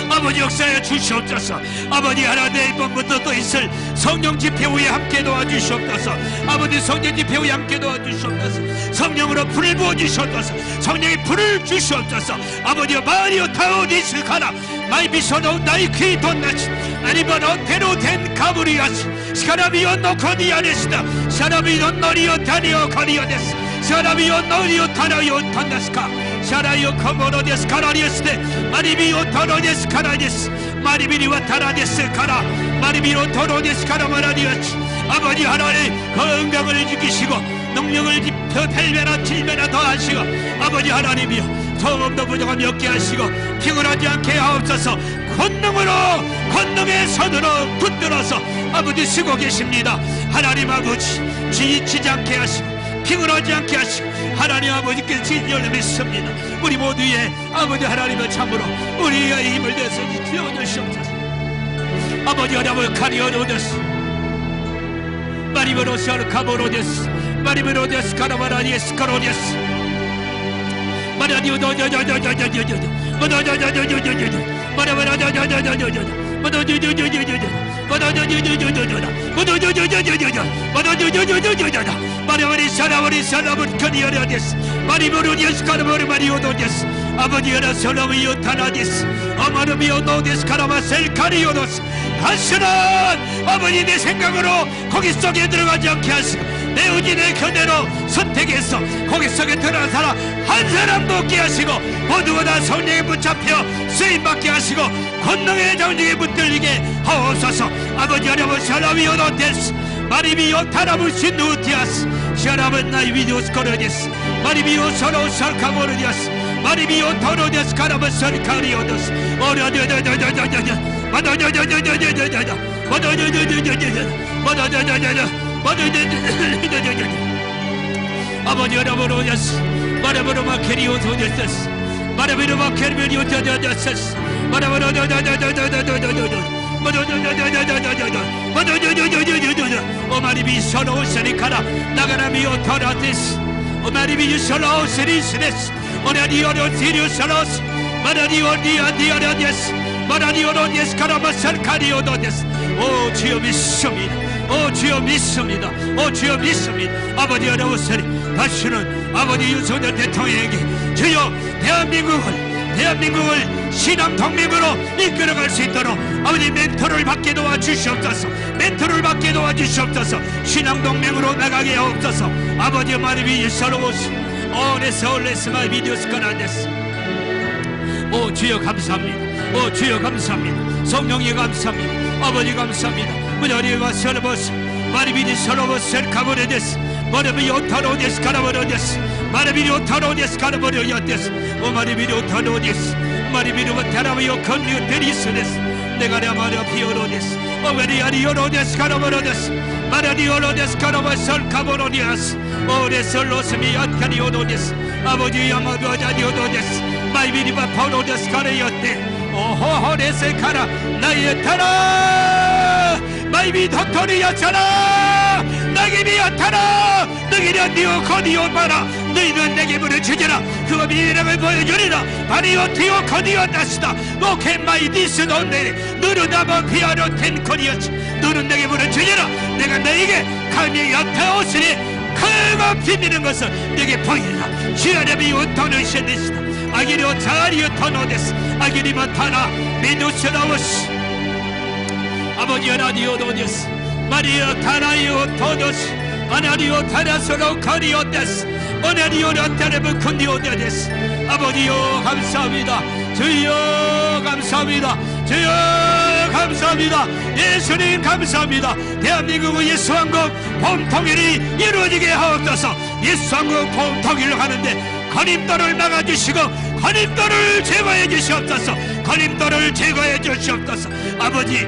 아버지 역사하여 주시옵소서. 아버지 하나님 이번부터 또 있을 성령 집회 후에 함께 도와주시옵소서. 아버지 성령 집회 후에 함께 도와주시옵소서. 성령으로 불을 부어주시옵소서. 성령의 불을 주시옵소서. 아버지여 마리오 타오디스 가라 마이 비서도 나이 귀 돈나치 아니바노 테로텐 가브리아스 스카라비오 노코디아데스다 사라비오 너리오 타니오 코리오데스 사라비오 너리오 타나요 탄다스카 샤라이오 코모노데스 카라리에스데 마리비오 토로데스 카라데스 마리비리와 타라데스 카라 마리비로 토로데스 카라 마라디아치. 아버지 하나님 건강을 지키시고 능력을 더 펠메나 칠메나 더 하시고 아버지 하나님이여 소음도 부족함이 없게 하시고 피곤하지 않게 하옵소서. 권능의 손으로 붙들어서 아버지 쓰고 계십니다. 하나님 아버지 지치지 않게 하시고 피곤하지 않게 하시고 하나님 아버지께 진리를 믿습니다. 우리 모두의 아버지 하나님을 참으로 우리의 힘을 내서 주옵소서. 아버지 하나님 카리오노데스 마리모노시아르 카모노데스 마리모노데스 카라바라니에스 카로데스 마라디오도조조조조조조조 마라조조조조조조 마라바라조조조조조조 마라조조조조조조 마라바리 사라바리 사라바리 카리오노데스 마리모노데스 카라바리 마리오노데스 아버지 하나 솔로미오 타나데스 아마르미오 노데스 카라바셀 카리오노스 다시는 아버지 내 생각으로 거기 속에 들어가지 않게 하시고 내 의지 내 견해로 선택해서 거기 속에 들어간 사람 한 사람도 없게 하시고 모두가 다 성령에 붙잡혀 쓰임받게 하시고 권능의 정직에 붙들리게 하옵소서. 아버지 하나님 샤라미오 노데스 마리미오 타라무시 누티아스 샤라면 나이 비디오스 코르데스 마리미오 서로 살카모르디아스 마리미오 토로데스 카라바설 카리오도스 오라데데데데데데 아버지 여러분오셨스 마라보로마 캐리오소데스 마라비로마 캐리오소데스 오마리비 서로우스리카라 나가라미오 토라데스 오마리비 서로우스리스데스 오라디오로 시리우스로스 마라디오디아디아라데스 마라디오로데스 카라마살 카리오도데스 오 주여 믿습니다. 오 주여 믿습니다. 오 주여 믿습니다. 아버지 어려우시니 다시는 아버지 윤석열 대통령에게 주여 대한민국을 신앙 동맹으로 이끌어갈 수 있도록 아버지 멘토를 받게 도와주시옵소서. 멘토를 받게 도와주시옵소서. 신앙 동맹으로 나가게 하옵소서. 아버지 마리비 예사로우스 오레스 올레스 마이비디오스 카라데스 오 주여 감사합니다. 오 주여 감사합니다. 성령이 감사합니다. 아버지 감사합니다. 무자리와 서르버스 마리비니 서르버스 카보레데스 마리비 오타로데스 카라보레데스 마리비니 오타로데스 카라보레데스 오 마리비니 오타로데스 마리비니 오타라비오 컨리오 데리스데스 내가랴 마리아 피오로데스 오베리아리오로데스 카라보레데스 마라디오로데스 카라바설 카보로디아스 오레솔로스미 아카리오로데스 아버지 야마도 아자디오로데스 마이비니바 파로데스 카레요테 오호호레세 카라 나의 타라 마이비 도토리였잖아 나기비였잖아 너희는 니오 코디오 마라 너희는 내게 물을 주지라 그 미래를 보여주리라 바리오 티오 코디오 다시다 오케 마이 디스돈데 너는 나만 피아노 텐 코디였지 너는 내게 물을 주지라 내가 너에게 감히 옆에 오시니 크고 비비는 것을 내게 보이리라 시아레비 온토는 셴데시다 아기리오 자리오 토노데스 아기리마 타나 미누스라우스 아버지 라디오도데스 마리오 타나이오 토도스 아나리오 타나스로 카리오데스 오나리오 라타레브 콘디오데스 아버지요 감사합니다. 주여 감사합니다. 주여 감사합니다. 예수님 감사합니다. 대한민국의 예수왕국 봄통일이 이루어지게 하옵소서. 예수왕국 봄통일을 하는데 거림돌을 막아주시고 거림돌을 제거해 주시옵소서. 거림돌을 제거해 주시옵소서. 아버지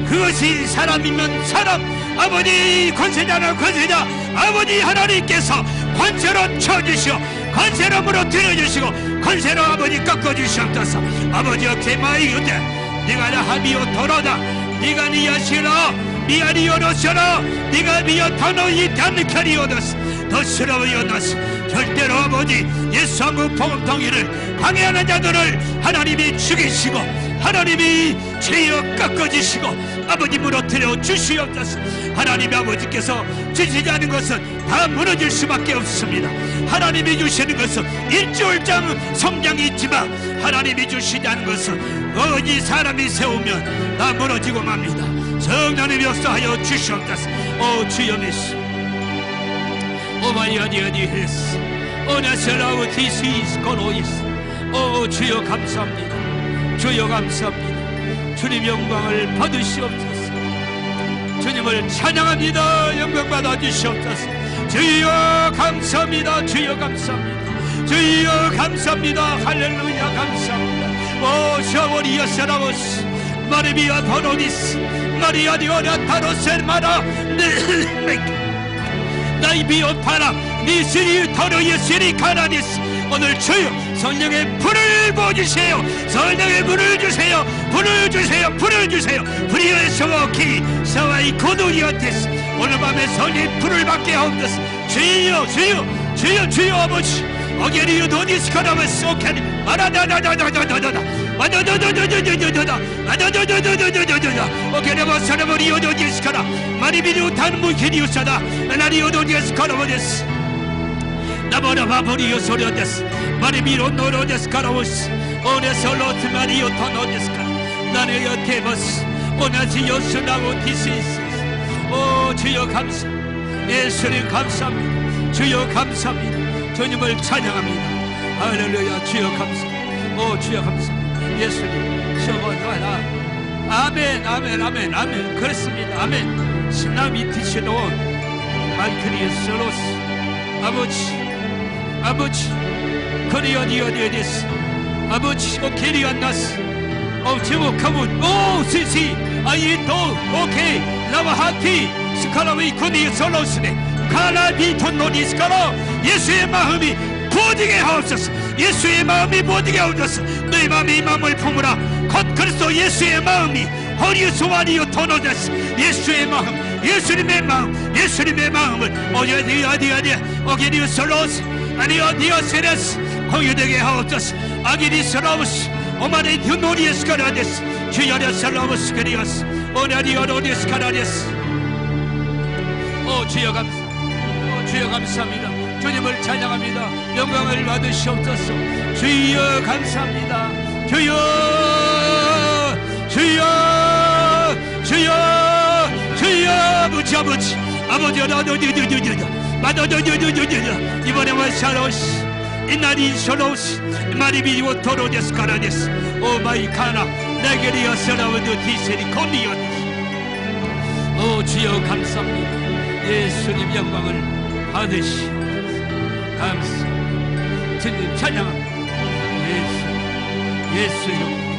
그것이 사람이면 사람 아버지 권세자는 권세자 아버지 하나님께서 권세로 쳐주시오 권세로 무너뜨려주시고 권세로 아버지 꺾어주시옵소서. 아버지 어깨 마이 유대 네가 나 하비오 도로다 네가 니야시라 미아리오노시라 네가 미어 터노 이탄 카리오더스 더스러워요더스 절대로 아버지 예수왕국 복음통일을 방해하는 자들을 하나님이 죽이시고 하나님이 죄여 꺾어주시고 아버지 무너뜨려 주시옵소서. 하나님 아버지께서 주시지 않은 것은 다 무너질 수밖에 없습니다. 하나님이 주시는 것은 일주일장 성장이 있지만 하나님이 주시지 않은 것은 어디 사람이 세우면 다 무너지고 맙니다. 성령님이 역사하여 주시옵소서. 오 주여 메시 오마이아디아디헤스 오나셀라우 티시스 코로이스 오 주여 감사합니다. 주여 감사합니다. 주님 영광을 받으시옵소서. 주님을 찬양합니다. 영광 받아 주시옵소서. 주여 감사합니다. 주여 감사합니다. 주여 감사합니다. 할렐루야 감사합니다. 오 샤워리야 사라오스 마리비아 도로디스 마리아디오라 타로셀마라 나의 비오파라 니스리 더러 예스리 가라니스. 오늘 주여 성령의 불을 부어주세요. 성령의 불을 주세요. 불을 주세요. 불을 주세요. 불이여 성옥히 사와이 고도리어테스. 오늘 밤에 성령의 불을 받게 하옵소서. 주여 주여 주여 주여 아버지 어게리요 도디스카라마스 오케니 아라다다다다다다다 아다다다다다다다다 아다다다다다다다다 오케레마 사라버리요 도디스카라 마리비리오 단무케리오사다 나리오 도디스카라마데스 나보라 바보리오 소리오데스 마리비로 노로데스카라오스 오네솔로트 마리오 토노데스카 나네 여테버스 오나지요 스나고 디시스. 오 주여 감사. 예수님 감사합니다. 주여 감사합니다. 주님을 찬양합니다. 할렐루야. 주여 감사. 오 주여 감사합니다. 예수님 셔버나라. 아멘 아멘 아멘 아멘. 그렇습니다. 아멘. 신남이 드시놓은 만크리의 서로스 아버지 거리어디어디에스 아버지 오케리안나스 제목하면 오 시시 아이도 오케이 라바하티 스카라위 코니 솔로스네 카라비톤 노니스카라. 예수의 마음이 부어지게 하옵소서. 예수의 마음이 부어지게 하옵소서. 너희 마음이 이 마음을 품으라. 곧 그리스도 예수의 마음이 허리수와리요 토노데스. 예수의 마음 예수님의 마음 예수님의 마음을 어디 오게리오 솔로스 아니요 디오세레스 공유되게 하옵소서. 아기리 솔로스 오마네 듀노리에스카라데스 주여려 솔로스 그리오스 오나리오 로디스카라데스. 오 주여 감사. 오 주여 감사합니다. 주님을 찬양합니다. 영광을 받으시옵소서. 주여 감사합니다. 주여 주여 주여 주여 아버지 이번에 와샤로시 이날이 쇼로시 마리비오 토로데스 카라데스 오마이 카나 나게리어 서라우드 디세리 콘리오데스. 오 주여 감사합니다. 예수님 영광을 받으시 감사. 주님 찬양합니다. 예수 영